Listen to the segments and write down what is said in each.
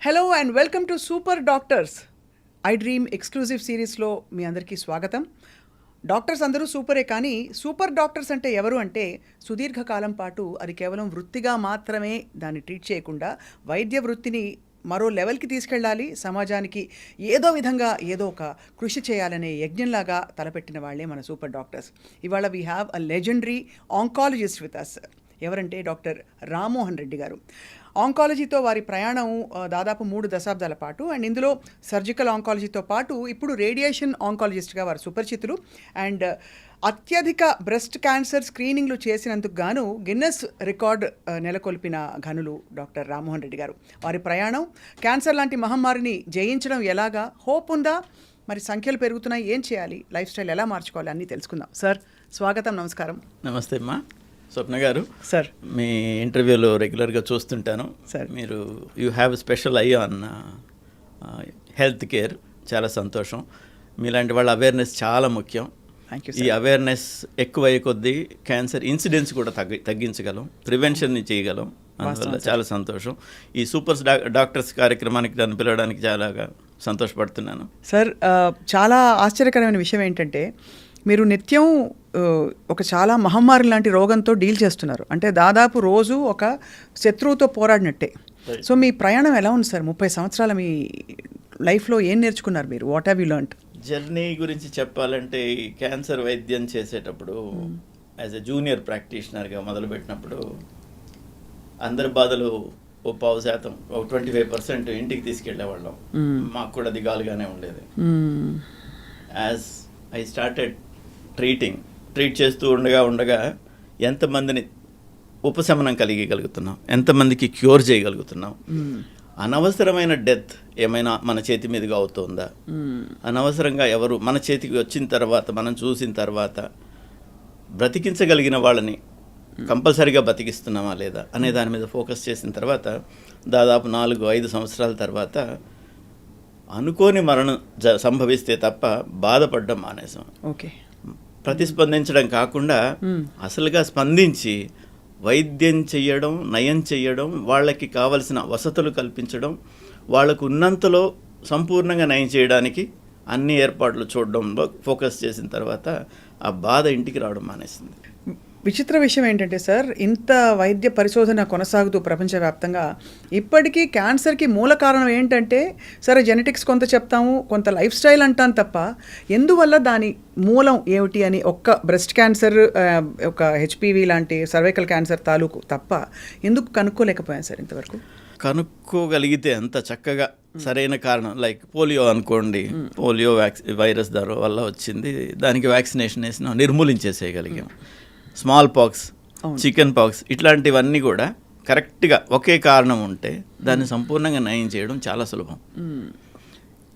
Hello and welcome to super doctors I dream exclusive సిరీస్లో మీ అందరికీ స్వాగతం. డాక్టర్స్ అందరూ సూపరే, కానీ సూపర్ డాక్టర్స్ అంటే ఎవరు అంటే సుదీర్ఘకాలం పాటు అది కేవలం వృత్తిగా మాత్రమే దాన్ని ట్రీట్ చేయకుండా వైద్య వృత్తిని మరో లెవెల్కి తీసుకెళ్ళాలి, సమాజానికి ఏదో విధంగా ఏదో ఒక కృషి చేయాలనే యజ్ఞంలాగా తలపెట్టిన వాళ్ళే మన సూపర్ డాక్టర్స్. ఇవాళ we have a legendary oncologist with us. ఎవరంటే డాక్టర్ రామ్మోహన్ రెడ్డి గారు. ఆంకాలజీతో వారి ప్రయాణం దాదాపు 3 దశాబ్దాల పాటు, అండ్ ఇందులో సర్జికల్ ఆంకాలజీతో పాటు ఇప్పుడు రేడియేషన్ ఆంకాలజిస్ట్గా వారు సుపరిచితులు. అండ్ అత్యధిక బ్రెస్ట్ క్యాన్సర్ స్క్రీనింగ్లు చేసినందుకు గాను గిన్నెస్ రికార్డ్ నెలకొల్పిన ఘనులు డాక్టర్ రామ్మోహన్ రెడ్డి గారు. వారి ప్రయాణం, క్యాన్సర్ లాంటి మహమ్మారిని జయించడం ఎలాగా, హోప్ ఉందా, మరి సంఖ్యలు పెరుగుతున్నాయి, ఏం చేయాలి, లైఫ్ స్టైల్ ఎలా మార్చుకోవాలి, అన్నీ తెలుసుకుందాం. సార్ స్వాగతం, నమస్కారం. నమస్తే అమ్మా. స్వప్న గారు, సార్ మీ ఇంటర్వ్యూలో రెగ్యులర్గా చూస్తుంటాను. సార్ మీరు you have special I on health care. చాలా సంతోషం. మీలాంటి వాళ్ళ అవేర్నెస్ చాలా ముఖ్యం. ఈ అవేర్నెస్ ఎక్కువయ్యే కొద్దీ క్యాన్సర్ ఇన్సిడెన్స్ కూడా తగ్గించగలం, ప్రివెన్షన్ చేయగలం. అందువల్ల చాలా సంతోషం. ఈ సూపర్ డాక్టర్స్ కార్యక్రమానికి నన్ను పిలవడానికి చాలా సంతోషపడుతున్నాను. సార్ చాలా ఆశ్చర్యకరమైన విషయం ఏంటంటే మీరు నిత్యం ఒక చాలా మహమ్మారి లాంటి రోగంతో డీల్ చేస్తున్నారు. అంటే దాదాపు రోజు ఒక శత్రువుతో పోరాడినట్టే. సో మీ ప్రయాణం ఎలా ఉంది సార్? 30 సంవత్సరాల మీ లైఫ్లో ఏం నేర్చుకున్నారు మీరు? What have you learned? Journey గురించి చెప్పాలంటే, ఈ క్యాన్సర్ వైద్యం చేసేటప్పుడు యాజ్ ఎ జూనియర్ ప్రాక్టీషనర్గా మొదలుపెట్టినప్పుడు అందరి బాధలు 15%, 25% ఇంటికి తీసుకెళ్లేవాళ్ళం. మాకు కూడా దిగాలుగానే ఉండేది. యాజ్ ఐ స్టార్టెడ్ ట్రీట్ చేస్తూ ఉండగా ఎంతమందిని ఉపశమనం కలిగగలుగుతున్నాం, ఎంతమందికి క్యూర్ చేయగలుగుతున్నాం. అనవసరమైన డెత్ ఏమైనా మన చేతి మీదుగా అవుతుందా, అనవసరంగా ఎవరు మన చేతికి వచ్చిన తర్వాత, మనం చూసిన తర్వాత బ్రతికించగలిగిన వాళ్ళని కంపల్సరీగా బతికిస్తున్నామా లేదా అనే దాని మీద ఫోకస్ చేసిన తర్వాత దాదాపు 4-5 సంవత్సరాల తర్వాత అనుకోని మరణం సంభవిస్తే తప్ప బాధపడడం మానేసాం. ఓకే, ప్రతిస్పందించడం కాకుండా అసలుగా స్పందించి వైద్యం చేయడం, నయం చేయడం, వాళ్ళకి కావలసిన వసతులు కల్పించడం, వాళ్ళకు ఉన్నంతలో సంపూర్ణంగా నయం చేయడానికి అన్ని ఏర్పాట్లు చూడడంలో ఫోకస్ చేసిన తర్వాత ఆ బాధ ఇంటికి రావడం మానేసింది. విచిత్ర విషయం ఏంటంటే సార్, ఇంత వైద్య పరిశోధన కొనసాగుతూ ప్రపంచవ్యాప్తంగా ఇప్పటికీ క్యాన్సర్కి మూల కారణం ఏంటంటే, సరే జెనెటిక్స్ కొంత చెప్తాము, కొంత లైఫ్ స్టైల్ అంటాను తప్ప ఎందువల్ల దాని మూలం ఏమిటి అని ఒక్క బ్రెస్ట్ క్యాన్సర్, ఒక హెచ్పివి లాంటి సర్వైకల్ క్యాన్సర్ తాలూకు తప్ప ఎందుకు కనుక్కోలేకపోయాను సార్ ఇంతవరకు? కనుక్కోగలిగితే అంత చక్కగా సరైన కారణం, లైక్ పోలియో అనుకోండి, పోలియో వైరస్ వల్ల వచ్చింది, దానికి వ్యాక్సినేషన్ వేసినా నిర్మూలించేసేయగలిగాం. స్మాల్ పాక్స్, చికెన్ పాక్స్, ఇట్లాంటివన్నీ కూడా కరెక్ట్గా ఒకే కారణం ఉంటే దాన్ని సంపూర్ణంగా నయం చేయడం చాలా సులభం.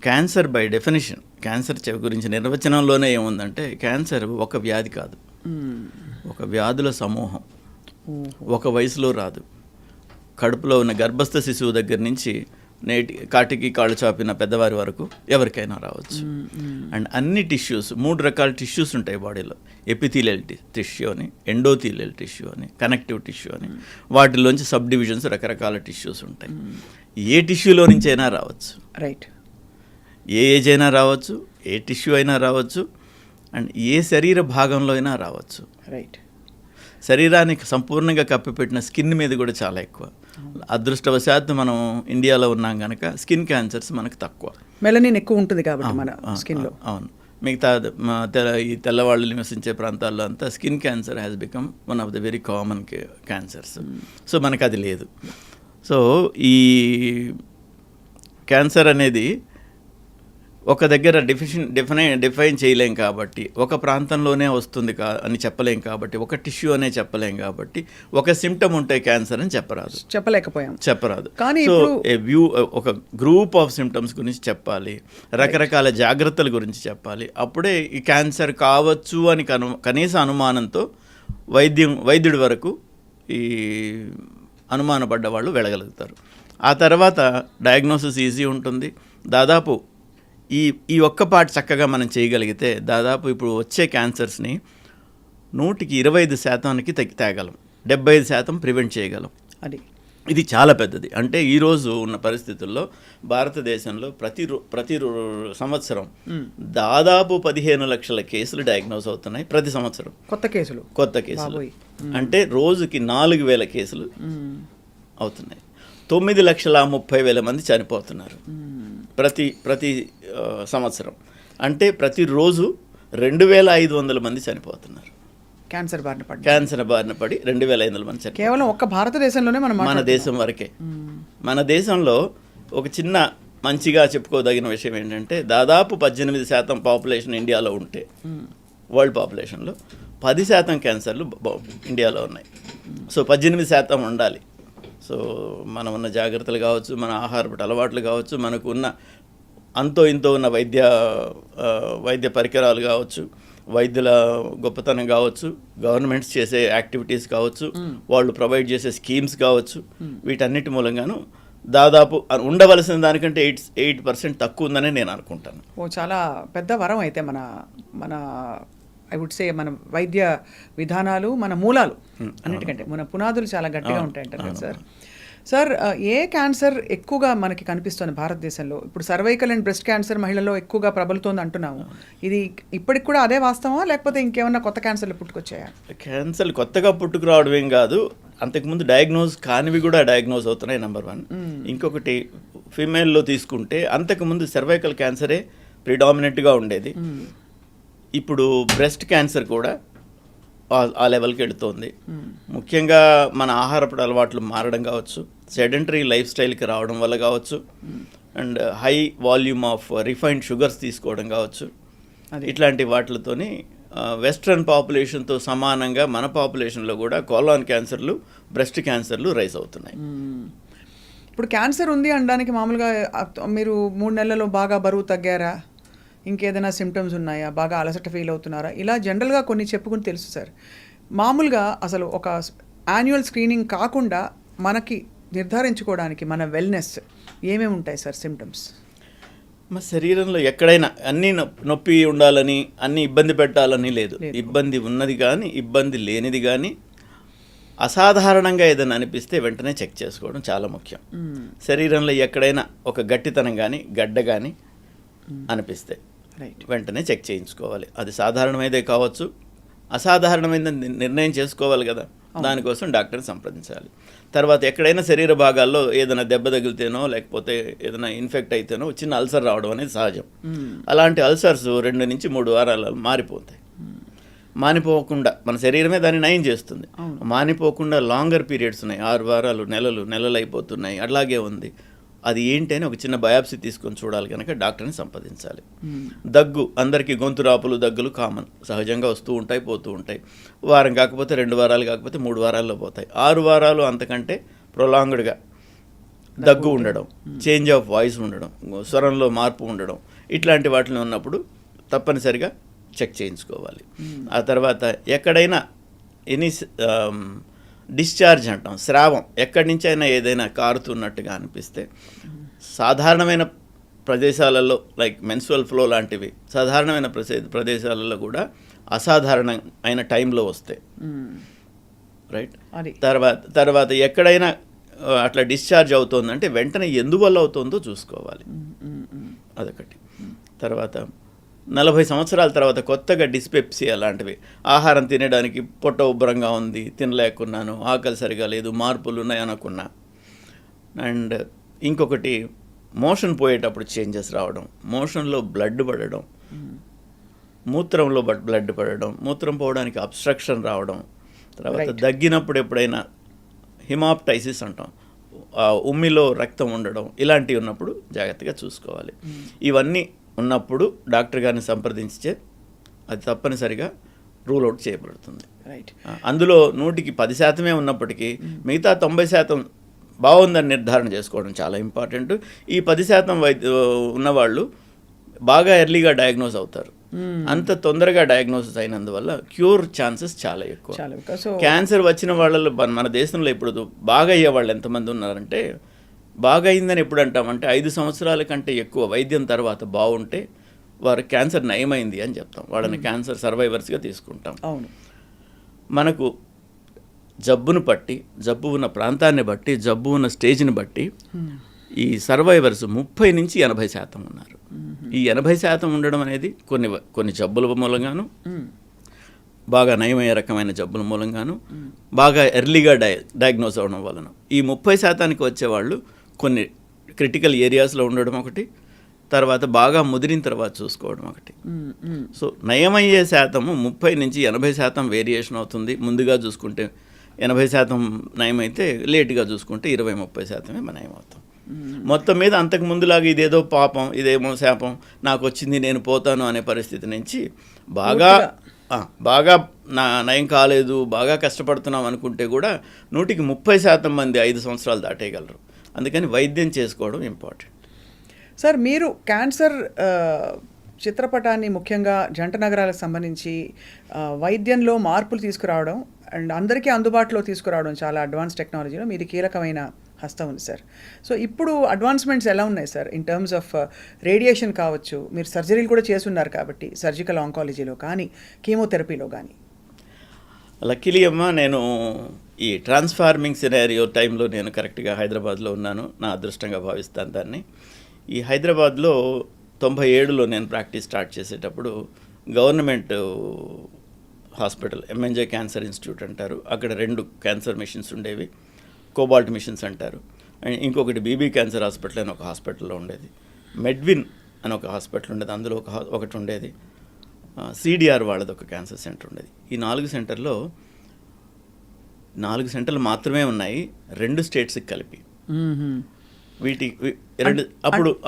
క్యాన్సర్ బై డెఫినేషన్, క్యాన్సర్ గురించి నిర్వచనంలోనే ఏముందంటే, క్యాన్సర్ ఒక వ్యాధి కాదు, ఒక వ్యాధుల సమూహం. ఒక వయసులో రాదు. కడుపులో ఉన్న గర్భస్థ శిశువు దగ్గర నుంచి కాటికి కాళ్ళు చాపిన పెద్దవారి వరకు ఎవరికైనా రావచ్చు. అండ్ అన్ని టిష్యూస్, 3 రకాల టిష్యూస్ ఉంటాయి బాడీలో. ఎపిథీలియల్ టిష్యూ అని, ఎండోథీలియల్ టిష్యూ అని, కనెక్టివ్ టిష్యూ అని. వాటిలోంచి సబ్ డివిజన్స్, రకరకాల టిష్యూస్ ఉంటాయి. ఏ టిష్యూలో నుంచి అయినా రావచ్చు. రైట్. ఏ ఏజ్ అయినా రావచ్చు, ఏ టిష్యూ అయినా రావచ్చు, అండ్ ఏ శరీర భాగంలో అయినా రావచ్చు. రైట్. శరీరానికి సంపూర్ణంగా కప్పిపెట్టిన స్కిన్ మీద కూడా చాలా ఎక్కువ. అదృష్టవశాత్తు మనం ఇండియాలో ఉన్నాం కనుక స్కిన్ క్యాన్సర్స్ మనకు తక్కువ. మెలనిన్ ఎక్కువ ఉంటుంది కాబట్టి మన స్కిన్లో. అవును. మిగతా ఈ తెల్లవాళ్ళు నివసించే ప్రాంతాల్లో అంతా skin cancer has become one of the very common cancers. So మనకు అది లేదు. సో ఈ క్యాన్సర్ అనేది ఒక దగ్గర డిఫైన్ చేయలేం కాబట్టి, ఒక ప్రాంతంలోనే వస్తుంది అని చెప్పలేం కాబట్టి, ఒక టిష్యూ అనే చెప్పలేం కాబట్టి, ఒక సిమ్టమ్ ఉంటే క్యాన్సర్ అని చెప్పరాదు. కానీ సో ఒక గ్రూప్ ఆఫ్ సిమ్టమ్స్ గురించి చెప్పాలి, రకరకాల జాగ్రత్తల గురించి చెప్పాలి. అప్పుడే ఈ క్యాన్సర్ కావచ్చు అని కనీస అనుమానంతో వైద్యుడి వరకు ఈ అనుమానపడ్డ వాళ్ళు వెళ్ళగలుగుతారు. ఆ తర్వాత డయాగ్నోసిస్ ఈజీ ఉంటుంది. దాదాపు ఈ ఒక్క పార్ట్ చక్కగా మనం చేయగలిగితే దాదాపు ఇప్పుడు వచ్చే క్యాన్సర్స్ని 125% తేగలం, 75% ప్రివెంట్ చేయగలం. అది ఇది చాలా పెద్దది. అంటే ఈరోజు ఉన్న పరిస్థితుల్లో భారతదేశంలో ప్రతి సంవత్సరం దాదాపు 15 లక్షల కేసులు డయాగ్నోస్ అవుతున్నాయి ప్రతి సంవత్సరం. కొత్త కేసులు అంటే రోజుకి 4,000 కేసులు అవుతున్నాయి. 9,30,000 మంది చనిపోతున్నారు ప్రతి సంవత్సరం. అంటే ప్రతిరోజు 2,500 మంది చనిపోతున్నారు క్యాన్సర్ బారిన పడి 2,500 మంది చనిపోతున్నారు. కేవలం ఒక్క భారతదేశంలోనే మన దేశం వరకే. మన దేశంలో ఒక చిన్న మంచిగా చెప్పుకోదగిన విషయం ఏంటంటే దాదాపు 18% పాపులేషన్ ఇండియాలో ఉంటే వరల్డ్ పాపులేషన్లో 10% క్యాన్సర్లు ఇండియాలో ఉన్నాయి. సో 18% ఉండాలి. సో మనం ఉన్న జాగ్రత్తలు కావచ్చు, మన ఆహారపు అలవాట్లు కావచ్చు, మనకు ఉన్న అంతో ఇంతో ఉన్న వైద్య పరికరాలు కావచ్చు, వైద్యుల గొప్పతనం కావచ్చు, గవర్నమెంట్స్ చేసే యాక్టివిటీస్ కావచ్చు, వాళ్ళు ప్రొవైడ్ చేసే స్కీమ్స్ కావచ్చు, వీటన్నిటి మూలంగాను దాదాపు ఉండవలసిన దానికంటే 8% తక్కువ ఉందని నేను అనుకుంటాను. చాలా పెద్ద వరం అయితే మన ఐ వుడ్ సే మన వైద్య విధానాలు, మన మూలాలు అన్నిటికంటే మన పునాదులు చాలా గట్టిగా ఉంటాయంటారు కదా సార్. ఏ క్యాన్సర్ ఎక్కువగా మనకి కనిపిస్తుంది భారతదేశంలో? ఇప్పుడు సర్వైకల్ అండ్ బ్రెస్ట్ క్యాన్సర్ మహిళల్లో ఎక్కువగా ప్రబలుతోంది అంటున్నాము. ఇది ఇప్పటికి కూడా అదే వాస్తవమా, లేకపోతే ఇంకేమన్నా కొత్త క్యాన్సర్లు పుట్టుకొచ్చాయా? క్యాన్సర్లు కొత్తగా పుట్టుకురావడం ఏం కాదు, అంతకుముందు డయాగ్నోజ్ కానివి కూడా డయాగ్నోజ్ అవుతున్నాయి, నెంబర్ 1. ఇంకొకటి ఫీమేల్లో తీసుకుంటే అంతకుముందు సర్వైకల్ క్యాన్సరే ప్రిడామినెంట్గా ఉండేది. ఇప్పుడు బ్రెస్ట్ క్యాన్సర్ కూడా ఆ లెవెల్కి వెళుతోంది. ముఖ్యంగా మన ఆహారపు అలవాట్లు మారడం కావచ్చు, సెడెంటరీ లైఫ్ స్టైల్కి రావడం వల్ల కావచ్చు, and high volume of refined sugars తీసుకోవడం కావచ్చు, ఇట్లాంటి వాటితోని వెస్ట్రన్ పాపులేషన్తో సమానంగా మన పాపులేషన్లో కూడా కోలాన్ క్యాన్సర్లు, బ్రెస్ట్ క్యాన్సర్లు రైజ్ అవుతున్నాయి. ఇప్పుడు క్యాన్సర్ ఉంది అనడానికి మామూలుగా మీరు 3 నెలల్లో బాగా బరువు తగ్గారా, ఇంకేదైనా సిమ్టమ్స్ ఉన్నాయా, బాగా అలసట ఫీల్ అవుతున్నారా, ఇలా జనరల్గా కొన్ని చెప్పుకుని తెలుసు సార్. మామూలుగా అసలు ఒక యాన్యువల్ స్క్రీనింగ్ కాకుండా మనకి నిర్ధారించుకోవడానికి మన వెల్నెస్ ఏమేమి ఉంటాయి సార్ సిమ్టమ్స్? మా శరీరంలో ఎక్కడైనా అన్నీ నొప్పి ఉండాలని, అన్నీ ఇబ్బంది పెట్టాలని లేదు. ఇబ్బంది ఉన్నది కానీ, ఇబ్బంది లేనిది కానీ, అసాధారణంగా ఏదైనా అనిపిస్తే వెంటనే చెక్ చేసుకోవడం చాలా ముఖ్యం. శరీరంలో ఎక్కడైనా ఒక గట్టితనం కానీ, గడ్డ కానీ అనిపిస్తే వెంటనే చెక్ చేయించుకోవాలి. అది సాధారణమైనదే కావచ్చు, అసాధారణమైనది నిర్ణయం చేసుకోవాలి కదా, దానికోసం డాక్టర్ని సంప్రదించాలి. తర్వాత ఎక్కడైనా శరీర భాగాల్లో ఏదైనా దెబ్బ తగిలితేనో, లేకపోతే ఏదైనా ఇన్ఫెక్ట్ అయితేనో చిన్న అల్సర్ రావడం అనేది సహజం. అలాంటి అల్సర్స్ 2 నుంచి 3 వారాలు మారిపోతాయి. మానిపోకుండా మన శరీరమే దాన్ని నయం చేస్తుంది. మానిపోకుండా లాంగర్ పీరియడ్స్ ఉన్నాయి, 6 వారాలు, నెలలు అయిపోతున్నాయి, అలాగే ఉంది. అది ఏంటి అని ఒక చిన్న బయాప్సీ తీసుకొని చూడాలి కనుక డాక్టర్ని సంప్రదించాలి. దగ్గు, అందరికీ గొంతు రాపులు, దగ్గులు కామన్, సహజంగా వస్తూ ఉంటాయి, పోతూ ఉంటాయి. వారం కాకపోతే 2 వారాలు కాకపోతే 3 వారాల్లో పోతాయి. 6 వారాలు అంతకంటే ప్రొలాంగ్డ్గా దగ్గు ఉండడం, చేంజ్ ఆఫ్ వాయిస్ ఉండడం, స్వరంలో మార్పు ఉండడం, ఇట్లాంటి వాటిని ఉన్నప్పుడు తప్పనిసరిగా చెక్ చేయించుకోవాలి. ఆ తర్వాత ఎక్కడైనా డిశ్చార్జ్ అంటాం, స్రావం ఎక్కడి నుంచి అయినా ఏదైనా కారుతున్నట్టుగా అనిపిస్తే, సాధారణమైన ప్రదేశాలలో లైక్ మెన్స్ట్రువల్ ఫ్లో లాంటివి సాధారణమైన ప్రదేశాలలో కూడా అసాధారణమైన టైంలో వస్తాయి, రైట్. తర్వాత ఎక్కడైనా అట్లా డిశ్చార్జ్ అవుతుందంటే వెంటనే ఎందువల్ల అవుతుందో చూసుకోవాలి, అదొకటి. తర్వాత 40 సంవత్సరాల తర్వాత కొత్తగా డిస్పెప్సీ అలాంటివి, ఆహారం తినడానికి పొట్ట ఉబ్బరంగా ఉంది, తినలేకున్నాను, ఆకలి సరిగా లేదు, మార్పులు ఉన్నాయి అనుకున్నా. అండ్ ఇంకొకటి మోషన్ పోయేటప్పుడు చేంజెస్ రావడం, మోషన్లో బ్లడ్ పడడం, మూత్రంలో బ్లడ్ పడడం, మూత్రం పోవడానికి అబ్స్ట్రక్షన్ రావడం, తర్వాత దగ్గినప్పుడు ఎప్పుడైనా హిమాప్టైసిస్ అంటాం, ఉమ్మిలో రక్తం ఉండడం, ఇలాంటివి ఉన్నప్పుడు జాగ్రత్తగా చూసుకోవాలి. ఇవన్నీ ఉన్నప్పుడు డాక్టర్ గారిని సంప్రదించే అది తప్పనిసరిగా రూల్ అవుట్ చేయబడుతుంది. రైట్. అందులో 100కి 10% ఉన్నప్పటికీ మిగతా 90% బాగుందని నిర్ధారణ చేసుకోవడం చాలా ఇంపార్టెంట్. ఈ 10% ఉన్నవాళ్ళు బాగా ఎర్లీగా డయాగ్నోజ్ అవుతారు. అంత తొందరగా డయాగ్నోసిస్ అయినందువల్ల క్యూర్ ఛాన్సెస్ చాలా ఎక్కువ. క్యాన్సర్ వచ్చిన వాళ్ళలో మన దేశంలో ఇప్పుడు బాగా అయ్యే వాళ్ళు ఎంతమంది ఉన్నారంటే, బాగా అయిందని ఎప్పుడు అంటామంటే 5 సంవత్సరాల కంటే ఎక్కువ వైద్యం తర్వాత బాగుంటే వారు క్యాన్సర్ నయమైంది అని చెప్తాం, వాళ్ళని క్యాన్సర్ సర్వైవర్స్గా తీసుకుంటాం. అవును. మనకు జబ్బును బట్టి, జబ్బు ఉన్న ప్రాంతాన్ని బట్టి, జబ్బు ఉన్న స్టేజ్ని బట్టి ఈ సర్వైవర్స్ 30 నుంచి 80% ఉన్నారు. ఈ 80% ఉండడం అనేది కొన్ని జబ్బుల మూలంగాను, బాగా నయమయ్యే రకమైన జబ్బుల మూలంగాను, బాగా ఎర్లీగా డయాగ్నోస్ అవ్వడం వలన ఈ 30% వచ్చేవాళ్ళు కొన్ని క్రిటికల్ ఏరియాస్లో ఉండడం ఒకటి, తర్వాత బాగా ముదిరిన తర్వాత చూసుకోవడం ఒకటి. సో నయమయ్యే శాతము 30 నుంచి 80% వేరియేషన్ అవుతుంది. ముందుగా చూసుకుంటే 80% నయమైతే, లేటుగా చూసుకుంటే 20-30% నయం అవుతాం. మొత్తం మీద అంతకు ముందులాగా ఇదేదో పాపం, ఇదేమో శాపం, నాకు వచ్చింది నేను పోతాను అనే పరిస్థితి నుంచి బాగా నయం కాలేదు, బాగా కష్టపడుతున్నాం అనుకుంటే కూడా 130% మంది 5 సంవత్సరాలు దాటేయగలరు. అందుకని వైద్యం చేసుకోవడం ఇంపార్టెంట్. సార్, మీరు క్యాన్సర్ చిత్రపటాన్ని ముఖ్యంగా జంట నగరాలకు సంబంధించి వైద్యంలో మార్పులు తీసుకురావడం అండ్ అందరికీ అందుబాటులో తీసుకురావడం, చాలా అడ్వాన్స్ టెక్నాలజీలో మీది కీలకమైన హస్తం ఉంది సార్. సో ఇప్పుడు అడ్వాన్స్మెంట్స్ ఎలా ఉన్నాయి sir in terms of radiation కావచ్చు, మీరు సర్జరీలు కూడా చేస్తున్నారు కాబట్టి సర్జికల్ ఆంకాలజీలో కానీ కీమోథెరపీలో కానీ? లక్కీలీ అమ్మ, నేను ఈ ట్రాన్స్ఫార్మింగ్ సినారియో టైంలో నేను కరెక్ట్గా హైదరాబాద్లో ఉన్నాను. నా అదృష్టంగా భావిస్తాను దాన్ని. ఈ హైదరాబాద్లో 97లో నేను ప్రాక్టీస్ స్టార్ట్ చేసేటప్పుడు government hospital MNJ cancer institute అంటారు, అక్కడ 2 క్యాన్సర్ మిషన్స్ ఉండేవి, కోబాల్ట్ మిషన్స్ అంటారు. అండ్ ఇంకొకటి బీబీ క్యాన్సర్ హాస్పిటల్ అని ఒక హాస్పిటల్లో ఉండేది, మెడ్విన్ అని ఒక హాస్పిటల్ ఉండేది, అందులో ఒకటి ఉండేది, సిడిఆర్ వాళ్ళది ఒక క్యాన్సర్ సెంటర్ ఉండేది. ఈ 4 సెంటర్లో 4 సెంటర్లు మాత్రమే ఉన్నాయి 2 స్టేట్స్కి కలిపి.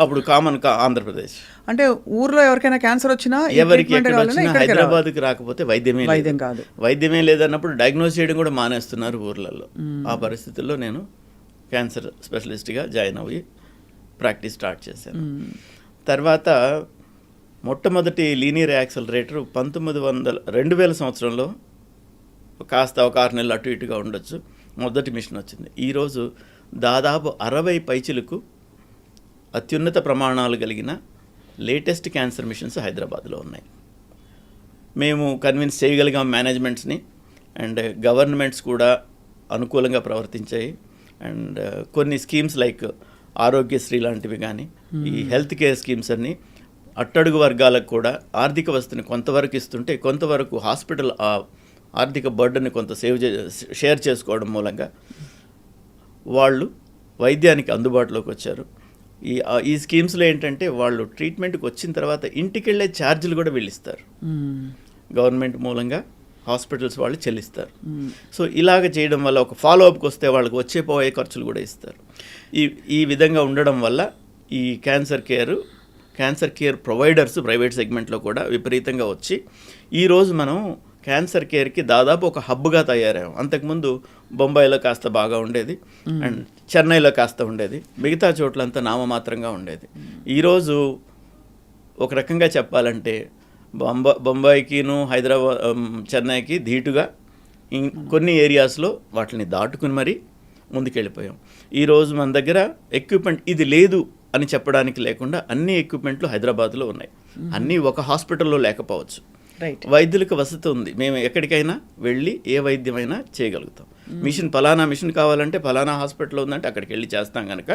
అప్పుడు కామన్ ఆంధ్రప్రదేశ్ అంటే ఊర్లో ఎవరికైనా క్యాన్సర్ వచ్చినా, ఎవరికి ఎక్కడ వచ్చినా హైదరాబాద్కి రాకపోతే వైద్యమే లేదన్నప్పుడు డయాగ్నోస్ చేయడం కూడా మానేస్తున్నారు ఊర్లలో. ఆ పరిస్థితుల్లో నేను క్యాన్సర్ స్పెషలిస్ట్గా జాయిన్ అయ్యి ప్రాక్టీస్ స్టార్ట్ చేశాను. తర్వాత మొట్టమొదటి లీనియర్ యాక్సలరేటర్ 2000 సంవత్సరంలో కాస్త ఒక 6 నెలలు అటు ఇటుగా ఉండొచ్చు, మొదటి మిషన్ వచ్చింది. ఈరోజు దాదాపు 60 పైచిలకు అత్యున్నత ప్రమాణాలు కలిగిన లేటెస్ట్ క్యాన్సర్ మిషన్స్ హైదరాబాద్లో ఉన్నాయి. మేము కన్విన్స్ చేయగలిగాం మేనేజ్మెంట్స్ని, అండ్ గవర్నమెంట్స్ కూడా అనుకూలంగా ప్రవర్తించాయి. అండ్ కొన్ని స్కీమ్స్ లైక్ ఆరోగ్యశ్రీ లాంటివి కానీ, ఈ హెల్త్ కేర్ స్కీమ్స్ అన్నీ అట్టడుగు వర్గాలకు కూడా ఆర్థిక వసతిని కొంతవరకు ఇస్తుంటే, కొంతవరకు హాస్పిటల్ ఆర్థిక బర్డన్ని కొంత షేర్ చేసుకోవడం మూలంగా వాళ్ళు వైద్యానికి అందుబాటులోకి వచ్చారు. ఈ స్కీమ్స్లో ఏంటంటే వాళ్ళు ట్రీట్మెంట్కి వచ్చిన తర్వాత ఇంటికి వెళ్ళే ఛార్జీలు కూడా వీళ్ళిస్తారు, గవర్నమెంట్ మూలంగా హాస్పిటల్స్ వాళ్ళు చెల్లిస్తారు. సో ఇలాగ చేయడం వల్ల ఒక ఫాలోఅప్కి వస్తే వాళ్ళకి పోయే ఖర్చులు కూడా ఇస్తారు. ఈ విధంగా ఉండడం వల్ల ఈ క్యాన్సర్ కేర్ ప్రొవైడర్స్ ప్రైవేట్ సెగ్మెంట్లో కూడా విపరీతంగా వచ్చి ఈరోజు మనం క్యాన్సర్ కేర్కి దాదాపు ఒక హబ్గా తయారయ్యాం. అంతకుముందు బొంబాయిలో కాస్త బాగా ఉండేది, అండ్ చెన్నైలో కాస్త ఉండేది, మిగతా చోట్లంతా నామమాత్రంగా ఉండేది. ఈరోజు ఒక రకంగా చెప్పాలంటే బొంబాయికిను హైదరాబాద్ చెన్నైకి ధీటుగా కొన్ని ఏరియాస్లో వాటిని దాటుకుని మరీ ముందుకెళ్ళిపోయాం. ఈరోజు మన దగ్గర ఎక్విప్మెంట్ ఇది లేదు అని చెప్పడానికి లేకుండా అన్ని ఎక్విప్మెంట్లు హైదరాబాద్లో ఉన్నాయి. అన్నీ ఒక హాస్పిటల్లో లేకపోవచ్చు, వైద్యులకు వసతి ఉంది. మేము ఎక్కడికైనా వెళ్ళి ఏ వైద్యమైనా చేయగలుగుతాం. పలానా మిషన్ కావాలంటే పలానా హాస్పిటల్ ఉందంటే అక్కడికి వెళ్ళి చేస్తాం కనుక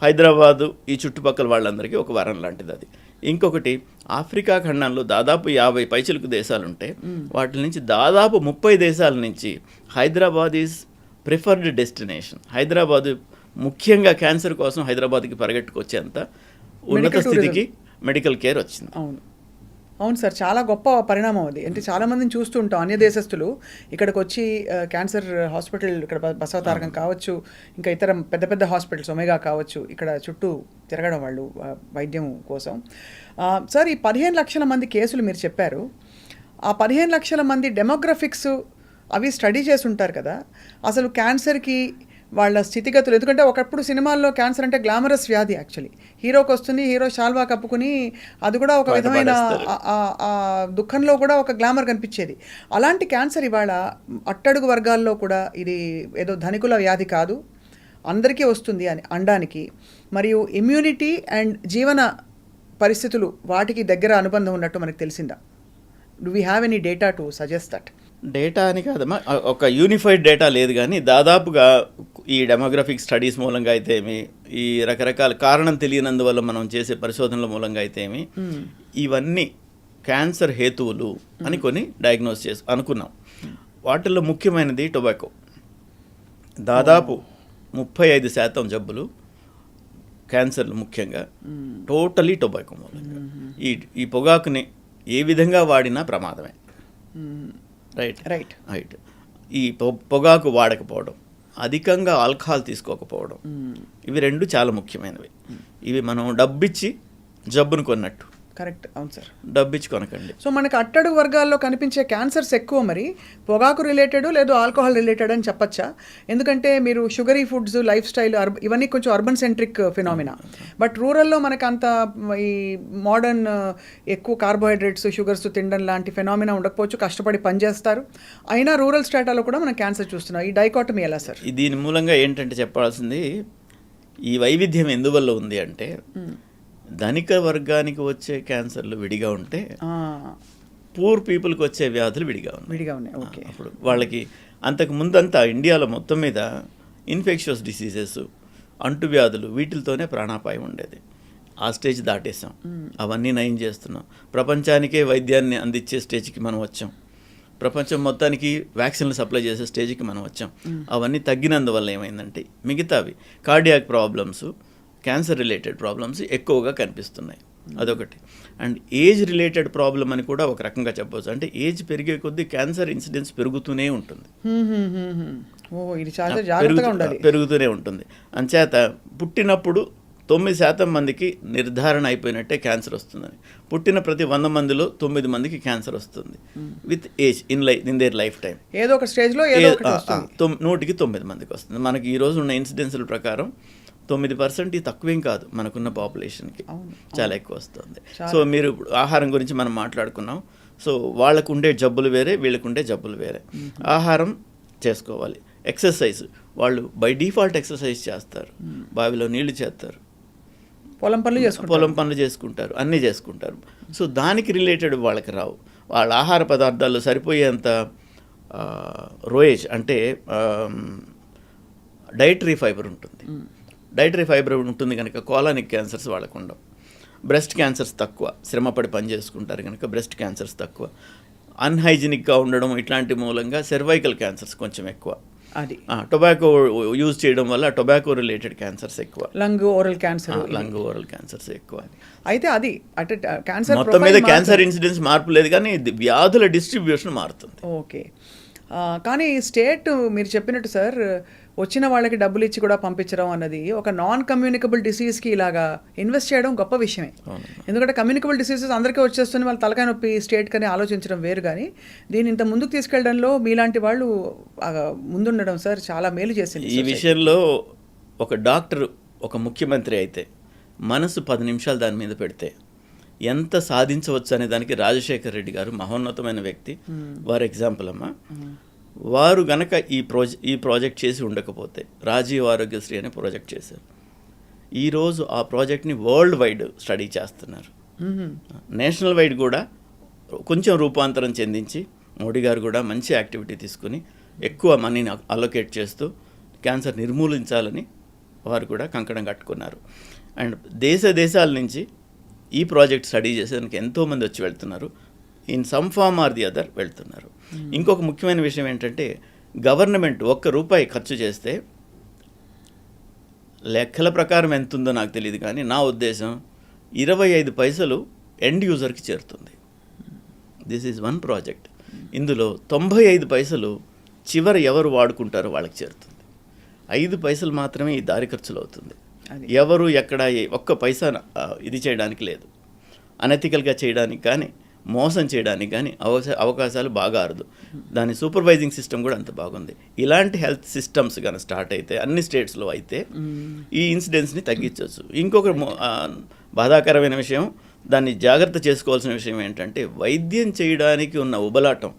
హైదరాబాదు ఈ చుట్టుపక్కల వాళ్ళందరికీ ఒక వరం లాంటిది అది. ఇంకొకటి, ఆఫ్రికా ఖండంలో దాదాపు 50 పైచిలకు దేశాలుంటే వాటి నుంచి దాదాపు 30 దేశాల నుంచి Hyderabad is preferred destination. Hyderabad ముఖ్యంగా క్యాన్సర్ కోసం హైదరాబాద్కి పరిగెట్టుకొచ్చేంత ఉన్నత స్థితికి మెడికల్ కేర్ వచ్చింది. అవును సార్, చాలా గొప్ప పరిణామం అది. అంటే చాలామందిని చూస్తూ ఉంటాం, అన్య దేశస్తులు ఇక్కడికి వచ్చి క్యాన్సర్ హాస్పిటల్, ఇక్కడ బసవతారకం కావచ్చు, ఇంకా ఇతర పెద్ద పెద్ద హాస్పిటల్స్ ఒమేగా కావచ్చు, ఇక్కడ చుట్టూ తిరగడం వాళ్ళు వైద్యం కోసం. సార్, ఈ 15 లక్షల మంది కేసులు మీరు చెప్పారు, ఆ 15 లక్షల మంది డెమోగ్రఫిక్స్ అవి స్టడీ చేసి ఉంటారు కదా, అసలు క్యాన్సర్కి వాళ్ళ స్థితిగతులు. ఎందుకంటే ఒకప్పుడు సినిమాల్లో క్యాన్సర్ అంటే గ్లామరస్ వ్యాధి, యాక్చువల్లీ హీరోకి వస్తుంది, హీరో షాల్వా కప్పుకుని అది కూడా ఒక విధమైన దుఃఖంలో కూడా ఒక గ్లామర్ కనిపించేది. అలాంటి క్యాన్సర్ ఇవాళ అట్టడుగు వర్గాల్లో కూడా ఇది ఏదో ధనికుల వ్యాధి కాదు, అందరికీ వస్తుంది అని అనడానికి, మరియు ఇమ్యూనిటీ అండ్ జీవన పరిస్థితులు వాటికి దగ్గర అనుబంధం ఉన్నట్టు మనకు తెలిసిందా? Do we have any data to suggest that? Data అని కాదమ్మా, ఒక యూనిఫైడ్ డేటా లేదు, కానీ దాదాపుగా ఈ డెమోగ్రఫిక్ స్టడీస్ మూలంగా అయితేమి, ఈ రకరకాల కారణం తెలియనందువల్ల మనం చేసే పరిశోధనల మూలంగా అయితేమి, ఇవన్నీ క్యాన్సర్ హేతువులు అని కొన్ని డయాగ్నోస్ అనుకున్నాం. వాటిల్లో ముఖ్యమైనది టొబాకో. దాదాపు 35% జబ్బులు క్యాన్సర్లు ముఖ్యంగా టోటలీ టొబాకో మూలంగా. ఈ పొగాకుని ఏ విధంగా వాడినా ప్రమాదమే. రైట్. ఈ పొగాకు వాడకపోవడం, అధికంగా ఆల్కహాల్ తీసుకోకపోవడం, ఇవి రెండు చాలా ముఖ్యమైనవి. ఇవి మనం డబ్బిచ్చి జబ్బును కొన్నట్టు. కరెక్ట్, అవును సార్, డబ్బిచ్చి కొనకండి. సో మనకు అట్టడుగు వర్గాల్లో కనిపించే క్యాన్సర్స్ ఎక్కువ మరి పొగాకు రిలేటెడ్ లేదు ఆల్కహాల్ రిలేటెడ్ అని చెప్పచ్చా? ఎందుకంటే మీరు షుగరీ ఫుడ్స్, లైఫ్ స్టైల్, ఇవన్నీ కొంచెం అర్బన్ సెంట్రిక్ ఫినామినా. బట్ రూరల్లో మనకు అంత ఈ మోడర్న్ ఎక్కువ కార్బోహైడ్రేట్స్, షుగర్స్ తినడం లాంటి ఫినామినా ఉండకపోవచ్చు, కష్టపడి పనిచేస్తారు, అయినా రూరల్ స్టేటాలో కూడా మనం క్యాన్సర్ చూస్తున్నాం. ఈ డైకాటమీ ఎలా సార్? దీని మూలంగా ఏంటంటే చెప్పాల్సింది, ఈ వైవిధ్యం ఎందువల్ల ఉంది అంటే, ధనిక వర్గానికి వచ్చే క్యాన్సర్లు విడిగా ఉంటే పూర్ పీపుల్కి వచ్చే వ్యాధులు విడిగా ఉన్నాయి. ఓకే. అప్పుడు వాళ్ళకి అంతకు ముందంతా ఇండియాలో మొత్తం మీద ఇన్ఫెక్షియస్ డిసీజెస్, అంటువ్యాధులు, వీటితోనే ప్రాణాపాయం ఉండేది. ఆ స్టేజ్ దాటేసాం, అవన్నీ నయం చేస్తున్నాం. ప్రపంచానికే వైద్యాన్ని అందించే స్టేజ్కి మనం వచ్చాం. ప్రపంచం మొత్తానికి వ్యాక్సిన్లు సప్లై చేసే స్టేజ్కి మనం వచ్చాం. అవన్నీ తగ్గినందువల్ల ఏమైందంటే మిగతావి cardiac problems, cancer related problems ఎక్కువగా కనిపిస్తున్నాయి. అదొకటి. అండ్ ఏజ్ రిలేటెడ్ ప్రాబ్లం అని కూడా ఒక రకంగా చెప్పవచ్చు. అంటే ఏజ్ పెరిగే కొద్దీ క్యాన్సర్ ఇన్సిడెన్స్ పెరుగుతూనే ఉంటుంది. పెరుగుతూనే ఉంటుంది. అంచేత పుట్టినప్పుడు 9% మందికి నిర్ధారణ అయిపోయినట్టే క్యాన్సర్ వస్తుందని. పుట్టిన ప్రతి 100 మందిలో 9 మందికి క్యాన్సర్ వస్తుంది with age in their life time. ఏదో ఒక స్టేజ్లో 100కి 9 మందికి వస్తుంది. మనకి ఈ రోజు ఉన్న ఇన్సిడెన్స్ల ప్రకారం 9% తక్కువేం కాదు, మనకున్న పాపులేషన్కి చాలా ఎక్కువ వస్తుంది. సో మీరు ఇప్పుడు ఆహారం గురించి మనం మాట్లాడుకున్నాం. సో వాళ్ళకు ఉండే జబ్బులు వేరే, వీళ్ళకు ఉండే జబ్బులు వేరే. ఆహారం చేసుకోవాలి. ఎక్సర్సైజ్, వాళ్ళు బై డిఫాల్ట్ ఎక్సర్సైజ్ చేస్తారు, బావిలో నీళ్లు చేస్తారు, పొలం పనులు చేసుకుంటారు, అన్నీ చేసుకుంటారు. సో దానికి రిలేటెడ్ వాళ్ళకి రావు. వాళ్ళ ఆహార పదార్థాల్లో సరిపోయేంత రోయేజ్ అంటే డైటరీ ఫైబర్ ఉంటుంది. డైటరీ ఫైబర్ ఉంటుంది కనుక కోలానిక్ క్యాన్సర్స్ వాళ్ళకు ఉండవు. బ్రెస్ట్ క్యాన్సర్స్ తక్కువ, శ్రమపడి పని చేసుకుంటారు కనుక బ్రెస్ట్ క్యాన్సర్స్ తక్కువ. అన్హైజీనిక్గా ఉండడం ఇట్లాంటి మూలంగా సర్వైకల్ క్యాన్సర్స్ కొంచెం ఎక్కువ. అది టొబాకో యూజ్ చేయడం వల్ల టొబాకో రిలేటెడ్ క్యాన్సర్స్ ఎక్కువ. లంగ్ ఓరల్ క్యాన్సర్స్ ఎక్కువ. అయితే అది అంటే క్యాన్సర్ మొత్తం మీద క్యాన్సర్ ఇన్సిడెన్స్ మార్పు లేదు, కానీ వ్యాధుల డిస్ట్రిబ్యూషన్ మారుతుంది. ఓకే. కానీ స్టేట్ మీరు చెప్పినట్టు సార్, వచ్చిన వాళ్ళకి డబ్బులు ఇచ్చి కూడా పంపించడం అన్నది ఒక నాన్ కమ్యూనికబుల్ డిసీజ్కి ఇలాగా ఇన్వెస్ట్ చేయడం గొప్ప విషయమే. ఎందుకంటే కమ్యూనికబుల్ డిసీజెస్ అందరికీ వచ్చేస్తుంది, వాళ్ళ తలకాయ నొప్పి స్టేట్ కని ఆలోచించడం వేరు. కానీ దీన్ని ఇంత ముందుకు తీసుకెళ్లడంలో మీలాంటి వాళ్ళు ముందుండడం సార్ చాలా మేలు చేసింది. ఈ విషయంలో ఒక డాక్టర్, ఒక ముఖ్యమంత్రి అయితే మనసు 10 నిమిషాలు దాని మీద పెడితే ఎంత సాధించవచ్చు అనే దానికి రాజశేఖర్ రెడ్డి గారు మహోన్నతమైన వ్యక్తి. వారు ఎగ్జాంపుల్ అమ్మా. వారు గనక ఈ ప్రాజెక్ట్ చేసి ఉండకపోతే, రాజీవ్ ఆరోగ్యశ్రీ అనే ప్రాజెక్ట్ చేశారు. ఈరోజు ఆ ప్రాజెక్ట్ని వరల్డ్ వైడ్ స్టడీ చేస్తున్నారు. నేషనల్ వైడ్ కూడా కొంచెం రూపాంతరం చెందించి మోడీ గారు కూడా మంచి యాక్టివిటీ తీసుకుని ఎక్కువ మనీని అలొకేట్ చేస్తూ క్యాన్సర్ నిర్మూలించాలని వారు కూడా కంకణం కట్టుకున్నారు. అండ్ దేశాల నుంచి ఈ ప్రాజెక్ట్ స్టడీ చేసేందుకు ఎంతోమంది వచ్చి వెళ్తున్నారు. In some form or the other వెళ్తున్నారు. ఇంకొక ముఖ్యమైన విషయం ఏంటంటే, గవర్నమెంట్ ₹1 ఖర్చు చేస్తే లెక్కల ప్రకారం ఎంత ఉందో నాకు తెలియదు, కానీ నా ఉద్దేశం 25 పైసలు ఎండ్ యూజర్కి చేరుతుంది. This is one project. ఇందులో 95 పైసలు చివరి ఎవరు వాడుకుంటారో వాళ్ళకి చేరుతుంది. 5 పైసలు మాత్రమే ఈ దారి ఖర్చులు అవుతుంది. ఎవరు ఎక్కడ ఒక్క పైసా ఇది చేయడానికి లేదు. అనెథికల్గా చేయడానికి కానీ, మోసం చేయడానికి కానీ అవకాశాలు బాగా అరుదు. దాని సూపర్వైజింగ్ సిస్టమ్ కూడా అంత బాగుంది. ఇలాంటి హెల్త్ సిస్టమ్స్ కానీ స్టార్ట్ అయితే అన్ని స్టేట్స్లో అయితే ఈ ఇన్సిడెన్స్ని తగ్గించవచ్చు. ఇంకొక బాధాకరమైన విషయం, దాన్ని జాగ్రత్త చేసుకోవాల్సిన విషయం ఏంటంటే, వైద్యం చేయడానికి ఉన్న ఉబలాటం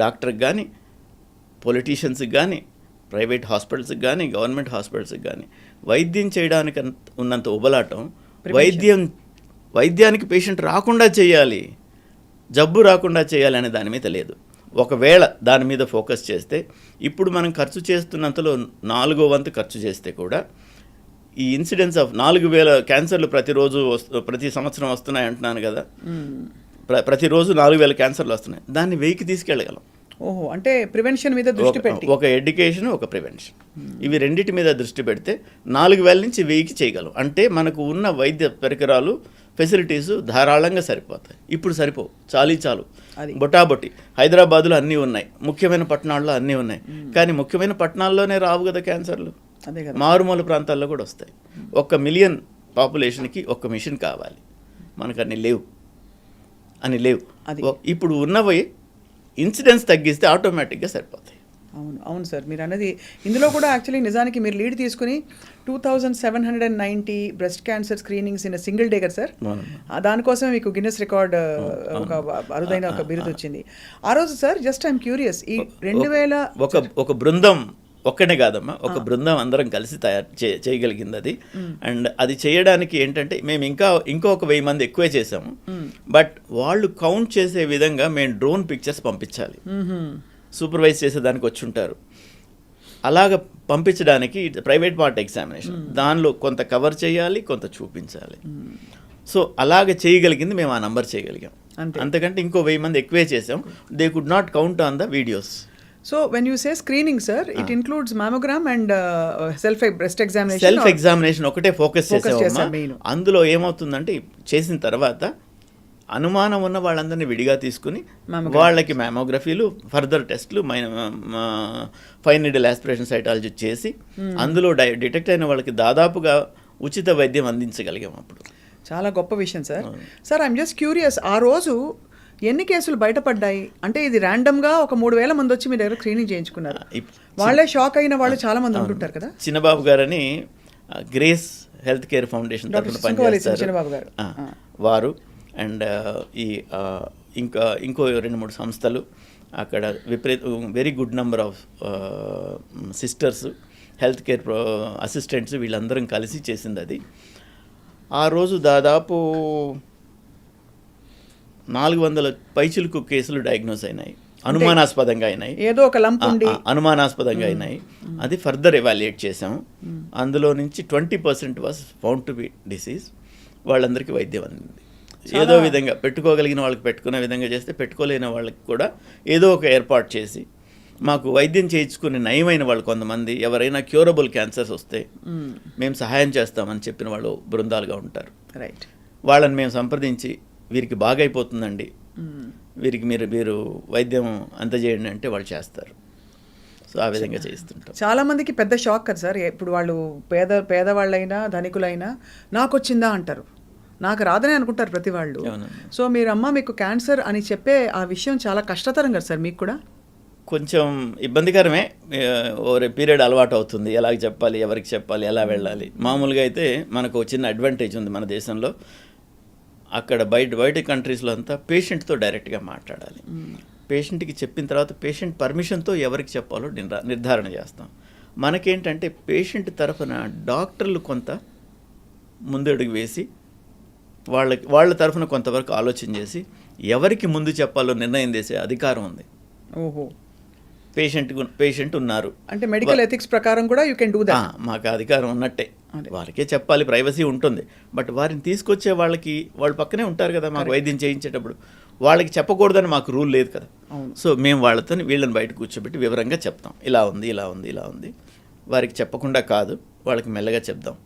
డాక్టర్కి కానీ, పొలిటీషియన్స్కి కానీ, ప్రైవేట్ హాస్పిటల్స్కి కానీ, గవర్నమెంట్ హాస్పిటల్స్కి కానీ వైద్యం చేయడానికి ఉన్నంత ఉబలాటం వైద్యానికి పేషెంట్ రాకుండా చేయాలి, జబ్బు రాకుండా చేయాలి అనే దాని మీద లేదు. ఒకవేళ దాని మీద ఫోకస్ చేస్తే ఇప్పుడు మనం ఖర్చు చేస్తున్నంతలో 4వ వంతు ఖర్చు చేస్తే కూడా ఈ ఇన్సిడెన్స్ ఆఫ్ 4,000 క్యాన్సర్లు ప్రతి సంవత్సరం వస్తున్నాయి అంటున్నాను కదా, ప్రతిరోజు 4,000 క్యాన్సర్లు వస్తున్నాయి. దాన్ని 1000కి తీసుకెళ్ళగలం. ఓహో, అంటే ప్రివెన్షన్ మీద దృష్టి పెట్టి, ఒక ఎడ్యుకేషన్, ఒక ప్రివెన్షన్, ఇవి రెండింటి మీద దృష్టి పెడితే 4,000 నుంచి 1000కి చేయగలం. అంటే మనకు ఉన్న వైద్య పరికరాలు, ఫెసిలిటీస్ ధారాళంగా సరిపోతాయి. ఇప్పుడు సరిపోవు, చాలు బొటాబొటి. హైదరాబాద్లో అన్నీ ఉన్నాయి, ముఖ్యమైన పట్టణాల్లో అన్నీ ఉన్నాయి, కానీ ముఖ్యమైన పట్టణాల్లోనే రావు కదా క్యాన్సర్లు. అదే కదా, మారుమూల ప్రాంతాల్లో కూడా వస్తాయి. 1 మిలియన్ పాపులేషన్కి 1 మిషన్ కావాలి, మనకు అన్ని లేవు. ఇప్పుడు ఉన్నవి ఇన్సిడెన్స్ తగ్గిస్తే ఆటోమేటిక్గా సరిపోతాయి. అవును సార్, మీరు అన్నది ఇందులో కూడా యాక్చువల్లీ నిజానికి మీరు లీడ్ తీసుకుని 2790 breast cancer screenings in single day కదా సార్. దానికోసమే మీకు గిన్నెస్ రికార్డ్ ఒక అరుదైన ఒక బిరుదు వచ్చింది ఆ రోజు సార్. జస్ట్ ఐఎమ్ క్యూరియస్, ఈ 2000 ఒక బృందం ఒక్కనే కాదమ్మా, ఒక బృందం అందరం కలిసి చేయగలిగింది అది. అండ్ అది చేయడానికి ఏంటంటే మేము ఇంకో 1000 మంది ఎక్కువే చేసాము. బట్ వాళ్ళు కౌంట్ చేసే విధంగా మేము డ్రోన్ పిక్చర్స్ పంపించాలి, సూపర్వైజ్ చేసేదానికి వచ్చి ఉంటారు. అలాగ పంపించడానికి ప్రైవేట్ పార్ట్ ఎగ్జామినేషన్, దానిలో కొంత కవర్ చేయాలి, కొంత చూపించాలి. సో అలాగ చేయగలిగింది మేము ఆ నంబర్ చేయగలిగాం. అంతకంటే ఇంకో 1000 మంది ఎక్కువే చేసాం. They could not count on the videos. So when you say screening sir, it includes mammogram and self breast examination. Self examination ఒకటే ఫోకస్ చేసామమ్మా. అందులో ఏమవుతుందంటే చేసిన తర్వాత అనుమానం ఉన్న వాళ్ళందరినీ విడిగా తీసుకుని వాళ్ళకి మ్యామోగ్రఫీలు, ఫర్దర్ టెస్ట్లు, ఫైన్ నీడిల్ ఆస్పిరేషన్ సైటాలజీ చేసి అందులో డిటెక్ట్ అయిన వాళ్ళకి దాదాపుగా ఉచిత వైద్యం అందించగలిగాం. అప్పుడు చాలా గొప్ప విషయం sir. Sir I'm just curious, ఆ రోజు ఎన్ని కేసులు బయటపడ్డాయి? అంటే ఇది ర్యాండమ్గా ఒక 3,000 మంది వచ్చి మీ దగ్గర స్క్రీనింగ్ చేయించుకున్నారు. వాళ్ళే షాక్ అయిన వాళ్ళు చాలా మంది ఉంటుంటారు కదా. చిన్నబాబు గారని గ్రేస్ హెల్త్ కేర్ ఫౌండేషన్ తరఫున పనిచేస్తారు వారు. అండ్ ఇంకో 2-3 సంస్థలు అక్కడ very good number of sisters, health care assistants, వీళ్ళందరం కలిసి చేసింది అది. ఆ రోజు దాదాపు 400 పైచిలుకు కేసులు డయాగ్నోస్ అయినాయి, అనుమానాస్పదంగా అయినాయి, ఏదో ఒక లంప్ ఉండి అనుమానాస్పదంగా అయినాయి. అది ఫర్దర్ ఎవాల్యుయేట్ చేసాము. అందులో నుంచి 20% was found to B disease. వాళ్ళందరికీ వైద్యం అందింది. ఏదో విధంగా పెట్టుకోగలిగిన వాళ్ళకి పెట్టుకునే విధంగా చేస్తే, పెట్టుకోలేని వాళ్ళకి కూడా ఏదో ఒక ఏర్పాటు చేసి, మాకు వైద్యం చేయించుకుని నయమైన వాళ్ళు కొంతమంది, ఎవరైనా క్యూరబుల్ క్యాన్సర్స్ వస్తే మేము సహాయం చేస్తామని చెప్పిన వాళ్ళు బృందాలుగా ఉంటారు. రైట్, వాళ్ళని మేము సంప్రదించి వీరికి బాగైపోతుందండి, వీరికి మీరు వైద్యం అందజేయండి అంటే వాళ్ళు చేస్తారు. సో ఆ విధంగా చేస్తుంటాం. చాలామందికి పెద్ద షాక్ కదా సార్. ఇప్పుడు వాళ్ళు పేదవాళ్ళైనా ధనికులైనా నాకు వచ్చిందా అంటారు, నాకు రాదని అనుకుంటారు ప్రతి వాళ్ళు. సో మీకు క్యాన్సర్ అని చెప్పే ఆ విషయం చాలా కష్టతరం కదా సార్ మీకు కూడా. కొంచెం ఇబ్బందికరమే. పీరియడ్ అలవాటు అవుతుంది, ఎలాగ చెప్పాలి, ఎవరికి చెప్పాలి, ఎలా వెళ్ళాలి. మామూలుగా అయితే మనకు చిన్న అడ్వాంటేజ్ ఉంది మన దేశంలో. అక్కడ బయట కంట్రీస్లో అంతా పేషెంట్తో డైరెక్ట్గా మాట్లాడాలి. పేషెంట్కి చెప్పిన తర్వాత పేషెంట్ పర్మిషన్తో ఎవరికి చెప్పాలో నిర్ధారణ చేస్తాం. మనకేంటంటే పేషెంట్ తరఫున డాక్టర్లు కొంత ముందడుగు వేసి వాళ్ళ తరఫున కొంతవరకు ఆలోచన చేసి ఎవరికి ముందు చెప్పాలో నిర్ణయం చేసే అధికారం ఉంది. ఓహో, పేషెంట్ ఉన్నారు అంటే మెడికల్ ఎథిక్స్ ప్రకారం కూడా యూ కెన్ డూ దట్. మాకు అధికారం ఉన్నట్టే, వారికే చెప్పాలి, ప్రైవసీ ఉంటుంది. బట్ వారిని తీసుకొచ్చే వాళ్ళు పక్కనే ఉంటారు కదా మాకు వైద్యం చేయించేటప్పుడు. వాళ్ళకి చెప్పకూడదని మాకు రూల్ లేదు కదా. సో మేము వీళ్ళని బయట కూర్చోబెట్టి వివరంగా చెప్తాం, ఇలా ఉంది. వారికి చెప్పకుండా కాదు, వాళ్ళకి మెల్లగా చెప్దాం.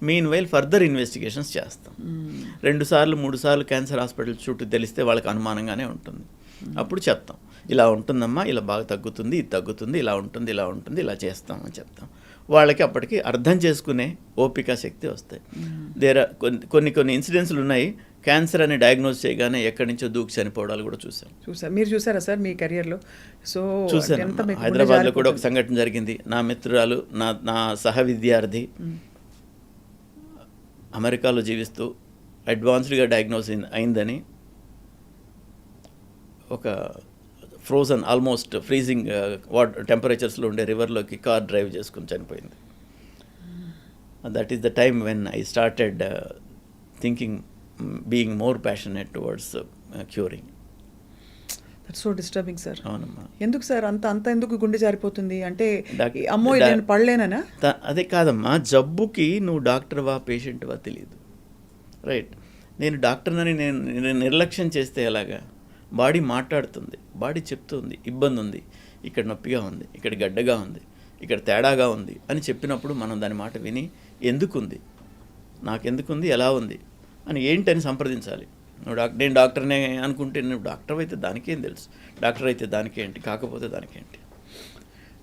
మీన్ వైల్ ఫర్దర్ ఇన్వెస్టిగేషన్స్ చేస్తాం. 2 సార్లు 3 సార్లు క్యాన్సర్ హాస్పిటల్ చుట్టూ తెలిస్తే వాళ్ళకి అనుమానంగానే ఉంటుంది. అప్పుడు చెప్తాం, ఇలా ఉంటుందమ్మా, ఇలా బాగా తగ్గుతుంది, ఇది తగ్గుతుంది, ఇలా ఉంటుంది, ఇలా చేస్తామని చెప్తాం. వాళ్ళకి అప్పటికి అర్థం చేసుకునే ఓపిక శక్తి వస్తాయి. కొన్ని ఇన్సిడెంట్స్లు ఉన్నాయి, క్యాన్సర్ అని డయాగ్నోజ్ చేయగానే ఎక్కడి నుంచో దూకి చనిపోవడాలు కూడా చూసాం. మీరు చూసారా సార్ మీ కెరియర్లో? సో చూసాను. హైదరాబాద్లో కూడా ఒక సంఘటన జరిగింది. నా మిత్రురాలు, నా సహ విద్యార్థి అమెరికాలో జీవిస్తూ అడ్వాన్స్డ్గా డయాగ్నోస్ అయిందని ఒక ఫ్రోజన్, ఆల్మోస్ట్ ఫ్రీజింగ్ టెంపరేచర్స్లో ఉండే రివర్లోకి కార్ డ్రైవ్ చేసుకుని చనిపోయింది. That is the time when I started thinking, being more passionate towards curing. So disturbing sir. అవునమ్మా. ఎందుకు సార్ అంత అంత ఎందుకు గుండె జారిపోతుంది అంటే డాక్- అమ్మో ఇది నేను పడలేనా? అదే కాదమ్మా, జబ్బుకి నువ్వు డాక్టర్వా పేషెంట్వా తెలియదు. రైట్. నేను డాక్టర్నని నేను నిర్లక్ష్యం చేస్తే ఎలాగా? బాడీ మాట్లాడుతుంది, బాడీ చెప్తుంది ఇబ్బంది ఉంది, ఇక్కడ నొప్పిగా ఉంది, ఇక్కడ గడ్డగా ఉంది, ఇక్కడ తేడాగా ఉంది అని చెప్పినప్పుడు మనం దాని మాట విని ఎందుకుంది, నాకెందుకుంది, ఎలా ఉంది అని ఏంటని సంప్రదించాలి. నేను డాక్టర్నే అనుకుంటే నువ్వు డాక్టర్ అయితే దానికేం తెలుసు, డాక్టర్ అయితే దానికేంటి, కాకపోతే దానికేంటి.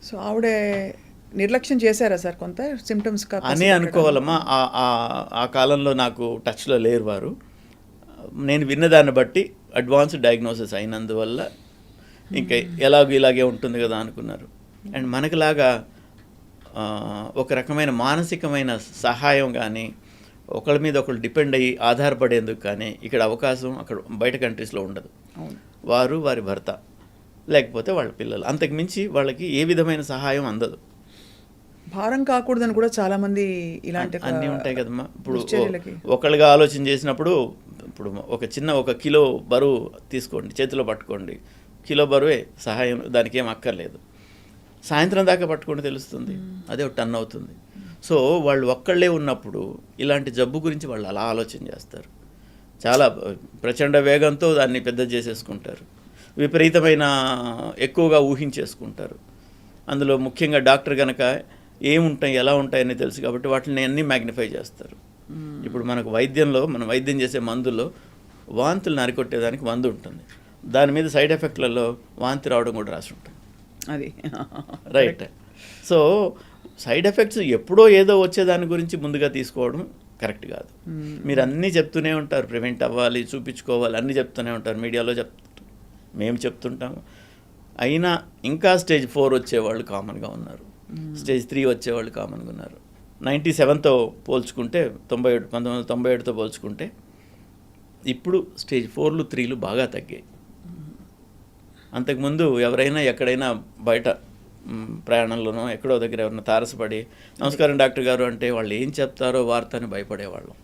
సో ఆవిడ నిర్లక్ష్యం చేశారా సార్ కొంత సిమ్టమ్స్ అనే అనుకోవాలమ్మా. ఆ కాలంలో నాకు టచ్లో లేరు వారు. నేను విన్నదాన్ని బట్టి అడ్వాన్స్డ్ డయాగ్నోసిస్ అయినందువల్ల ఇంకా ఇలాగే ఉంటుంది కదా అనుకున్నారు. అండ్ మనకులాగా ఒక రకమైన మానసికమైన సహాయం కానీ ఒకళ్ళ మీద ఒకళ్ళు డిపెండ్ అయ్యి ఆధారపడేందుకు కానీ ఇక్కడ అవకాశం అక్కడ బయట కంట్రీస్లో ఉండదు. వారి భర్త లేకపోతే వాళ్ళ పిల్లలు, అంతకుమించి వాళ్ళకి ఏ విధమైన సహాయం అందదు. భారం కాకూడదని కూడా చాలామంది ఇలాంటి అన్నీ ఉంటాయి కదమ్మా. ఇప్పుడు ఒకళ్ళుగా ఆలోచన చేసినప్పుడు ఇప్పుడు ఒక కిలో బరువు తీసుకోండి, చేతిలో పట్టుకోండి, కిలో బరువే సహాయం, దానికి ఏం అక్కర్లేదు. సాయంత్రం దాకా పట్టుకుంటే తెలుస్తుంది, అదే ఒక టన్ అవుతుంది. సో వాళ్ళు ఒక్కళ్ళే ఉన్నప్పుడు ఇలాంటి జబ్బు గురించి వాళ్ళు అలా ఆలోచన చేస్తారు. చాలా ప్రచండ వేగంతో దాన్ని పెద్ద చేసేసుకుంటారు, విపరీతమైన ఎక్కువగా ఊహించేసుకుంటారు. అందులో ముఖ్యంగా డాక్టర్ కనుక ఏముంటాయి ఎలా ఉంటాయని తెలుసు కాబట్టి వాటిని అన్నీ మ్యాగ్నిఫై చేస్తారు. ఇప్పుడు మనకు వైద్యంలో మనం వైద్యం చేసే మందుల్లో వాంతులు అరికొట్టేదానికి మందు ఉంటుంది, దాని మీద సైడ్ ఎఫెక్ట్లలో వాంతి రావడం కూడా రాసి ఉంటుంది. అది రైట్. సో సైడ్ ఎఫెక్ట్స్ ఎప్పుడో ఏదో వచ్చేదాని గురించి ముందుగా తీసుకోవడం కరెక్ట్ కాదు. మీరు అన్నీ చెప్తూనే ఉంటారు, ప్రివెంట్ అవ్వాలి, చూపించుకోవాలి, అన్నీ చెప్తూనే ఉంటారు, మీడియాలో మేము చెప్తుంటాము. అయినా ఇంకా స్టేజ్ 4 వచ్చేవాళ్ళు కామన్గా ఉన్నారు, స్టేజ్ 3 వచ్చేవాళ్ళు కామన్గా ఉన్నారు. 97తో పోల్చుకుంటే 1997తో పోల్చుకుంటే ఇప్పుడు స్టేజ్ 4లు 3లు బాగా తగ్గాయి. అంతకుముందు ఎవరైనా ఎక్కడైనా బయట ప్రయాణంలోనో ఎక్కడో దగ్గర ఎవరైనా తారసపడి నమస్కారం డాక్టర్ గారు అంటే వాళ్ళు ఏం చెప్తారో వార్త అని భయపడేవాళ్ళం.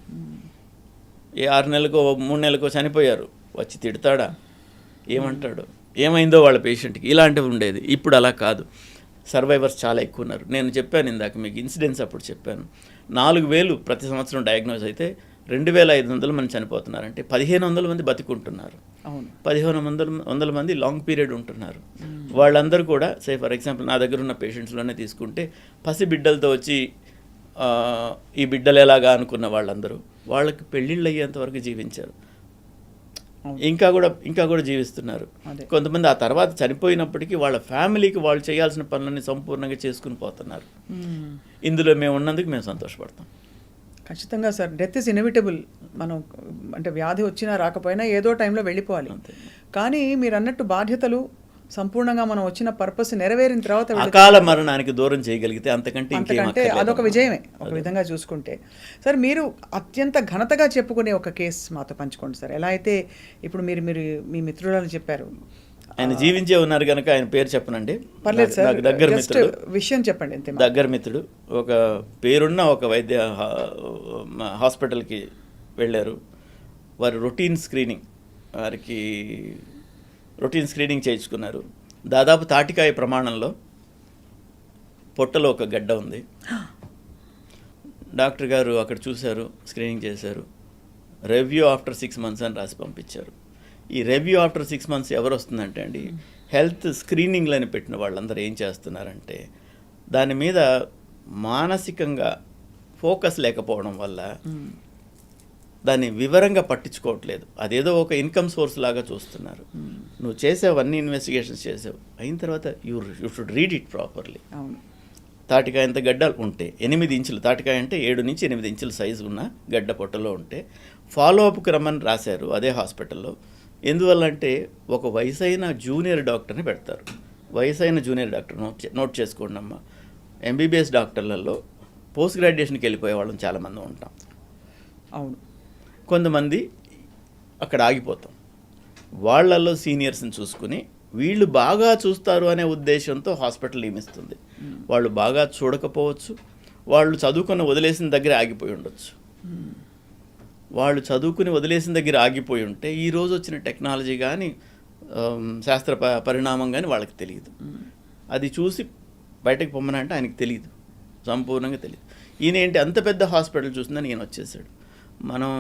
ఏ 6 నెలలకో 3 నెలలకో చనిపోయారు, వచ్చి తిడతాడా, ఏమంటాడు, ఏమైందో వాళ్ళ పేషెంట్కి, ఇలాంటివి ఉండేది. ఇప్పుడు అలా కాదు, సర్వైవర్స్ చాలా ఎక్కువ ఉన్నారు. నేను చెప్పాను ఇందాక మీకు ఇన్సిడెంట్స్ అప్పుడు చెప్పాను, 4,000 ప్రతి సంవత్సరం డయాగ్నోజ్ అయితే 2,500 మంది చనిపోతున్నారంటే 1,500 మంది బతికుంటున్నారు, 1,500 మంది లాంగ్ పీరియడ్ ఉంటున్నారు. వాళ్ళందరూ కూడా ఫర్ ఎగ్జాంపుల్ నా దగ్గర ఉన్న పేషెంట్స్లోనే తీసుకుంటే పసి బిడ్డలతో వచ్చి ఈ బిడ్డలు ఎలాగా అనుకున్న వాళ్ళందరూ వాళ్ళకి పెళ్ళిళ్ళు అయ్యేంత వరకు జీవించారు, ఇంకా కూడా జీవిస్తున్నారు. కొంతమంది ఆ తర్వాత చనిపోయినప్పటికీ వాళ్ళ ఫ్యామిలీకి వాళ్ళు చేయాల్సిన పనులన్నీ సంపూర్ణంగా చేసుకుని పోతున్నారు. ఇందులో మేము ఉన్నందుకు మేము సంతోషపడతాం. ఖచ్చితంగా సార్, డెత్ ఇస్ ఇన్ఎవిటబుల్. మనం అంటే వ్యాధి వచ్చినా రాకపోయినా ఏదో టైంలో వెళ్ళిపోవాలి. కానీ మీరు అన్నట్టు బాధ్యతలు సంపూర్ణంగా మనం వచ్చిన పర్పస్ నెరవేరిన తర్వాత అకాల మరణానికి దూరం చేయగలిగితే అంతకంటే అదొక విజయమే ఒక విధంగా చూసుకుంటే. సార్ మీరు అత్యంత ఘనతగా చెప్పుకునే ఒక కేసు మాతో పంచుకోండి సార్. ఎలా అయితే ఇప్పుడు మీరు మీ మిత్రులను చెప్పారు, ఆయన జీవించే ఉన్నారు కనుక ఆయన పేరు చెప్పనండి. పర్లేదు సార్, దగ్గర మిత్రుడు, విషయం చెప్పండి. అంతే, దగ్గర మిత్రుడు, ఒక పేరున్న ఒక వైద్య హాస్పిటల్కి వెళ్ళారు. వారు రొటీన్ స్క్రీనింగ్ చేయించుకున్నారు. దాదాపు తాటికాయ ప్రమాణంలో పొట్టలో ఒక గడ్డ ఉంది. డాక్టర్ గారు అక్కడ చూశారు, స్క్రీనింగ్ చేశారు, రివ్యూ ఆఫ్టర్ 6 months అని రాసి పంపించారు. ఈ రివ్యూ ఆఫ్టర్ 6 months ఎవరు వస్తుందంటే అండి, హెల్త్ స్క్రీనింగ్లని పెట్టిన వాళ్ళందరూ ఏం చేస్తున్నారంటే దాని మీద మానసికంగా ఫోకస్ లేకపోవడం వల్ల దాన్ని వివరంగా పట్టించుకోవట్లేదు. అదేదో ఒక ఇన్కమ్ సోర్స్ లాగా చూస్తున్నారు. నువ్వు చేసావు, అన్ని ఇన్వెస్టిగేషన్స్ చేసావు, అయిన తర్వాత you should read it properly. తాటికాయ అంత గడ్డలు ఉంటే 8 ఇంచులు, తాటికాయ అంటే 7 నుంచి 8 ఇంచుల సైజు ఉన్న గడ్డ పొట్టలో ఉంటే ఫాలోఅప్కి రమ్మని రాశారు అదే హాస్పిటల్లో. ఎందువల్ల అంటే ఒక వయసైన జూనియర్ డాక్టర్ని పెడతారు. వయసైన జూనియర్ డాక్టర్ నోట్ చేసుకోండి అమ్మా. ఎంబీబీఎస్ డాక్టర్లలో పోస్ట్ గ్రాడ్యుయేషన్కి వెళ్ళిపోయే వాళ్ళం చాలామంది ఉంటాం. అవును, కొంతమంది అక్కడ ఆగిపోతాం. వాళ్ళల్లో సీనియర్స్ని చూసుకుని వీళ్ళు బాగా చూస్తారు అనే ఉద్దేశంతో హాస్పిటల్ నియమిస్తుంది. వాళ్ళు బాగా చూడకపోవచ్చు, వాళ్ళు చదువుకుని వదిలేసిన దగ్గర ఆగిపోయి ఉండొచ్చు. వాళ్ళు చదువుకుని వదిలేసిన దగ్గర ఆగిపోయి ఉంటే ఈరోజు వచ్చిన టెక్నాలజీ కానీ శాస్త్ర పరిణామం కానీ వాళ్ళకి తెలియదు. అది చూసి బయటకు పొమ్మనంటే ఆయనకి తెలియదు, సంపూర్ణంగా తెలియదు. ఈయన ఏంటి అంత పెద్ద హాస్పిటల్ చూసిందని ఈయన వచ్చేసాడు. మనం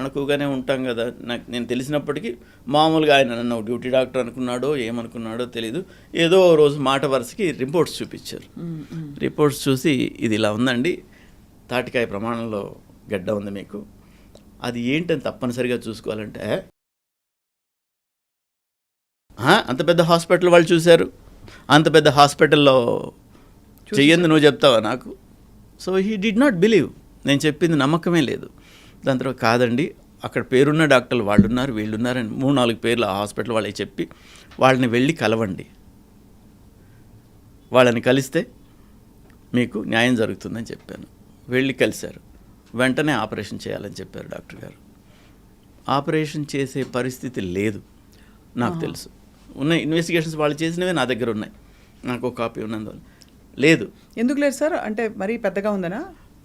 అనుకుగానే ఉంటాం కదా. నేను తెలిసినప్పటికీ మామూలుగా ఆయన నన్ను డ్యూటీ డాక్టర్ అనుకున్నాడో ఏమనుకున్నాడో తెలీదు. ఏదో రోజు మాట వరుసకి రిపోర్ట్స్ చూపించారు. రిపోర్ట్స్ చూసి ఇది ఇలా ఉందండి, తాటికాయ ప్రమాణంలో గడ్డ ఉంది మీకు, అది ఏంటని తప్పనిసరిగా చూసుకోవాలంటే అంత పెద్ద హాస్పిటల్ వాళ్ళు చూశారు, అంత పెద్ద హాస్పిటల్లో చెయ్యంది నువ్వు చెప్తావా నాకు? So he did not believe. నేను చెప్పింది నమ్మకమే లేదు. దాని తర్వాత కాదండి, అక్కడ పేరున్న డాక్టర్లు వాళ్ళు ఉన్నారు, వీళ్ళు ఉన్నారని 3-4 పేర్లు ఆ హాస్పిటల్ వాళ్ళకి చెప్పి వాళ్ళని వెళ్ళి కలవండి, వాళ్ళని కలిస్తే మీకు న్యాయం జరుగుతుందని చెప్పాను. వెళ్ళి కలిశారు. వెంటనే ఆపరేషన్ చేయాలని చెప్పారు డాక్టర్ గారు. ఆపరేషన్ చేసే పరిస్థితి లేదు నాకు తెలుసు. ఉన్నాయి ఇన్వెస్టిగేషన్స్ వాళ్ళు చేసినవే నా దగ్గర ఉన్నాయి, నాకు ఒక కాపీ ఉన్నందువల్ల. లేదు. ఎందుకు లేదు సార్? అంటే మరీ పెద్దగా ఉందనా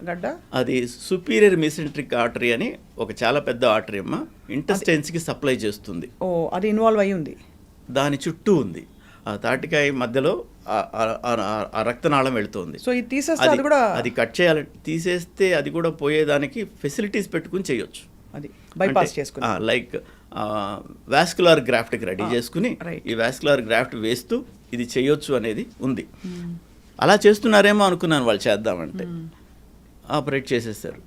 గడ్డ? అది సుపీరియర్ మీసెంట్రిక్ ఆర్టరీ అని ఒక చాలా పెద్ద ఆర్టరీ అమ్మ, ఇంటెస్టైన్స్కి సప్లై చేస్తుంది. ఓ, అది ఇన్వాల్వ్ అయ్యి ఉంది, దాని చుట్టూ ఉంది. ఆ తాటికాయ మధ్యలో ఆ రక్తనాళం వెళుతుంది. సో ఇది తీసేస్తే అది కూడా, అది కట్ చేయాలి. తీసేస్తే అది కూడా పోయేదానికి ఫెసిలిటీస్ పెట్టుకుని చేయొచ్చు. అది బైపాస్ చేసుకుని లైక్ వాస్కులర్ గ్రాఫ్ట్కి రెడీ చేసుకుని ఈ వాస్కులర్ గ్రాఫ్ట్ వేస్తూ ఇది చేయొచ్చు అనేది ఉంది. అలా చేస్తున్నారేమో అనుకున్నాను వాళ్ళు చేద్దామంటే. ఆపరేట్ చేసేసారు.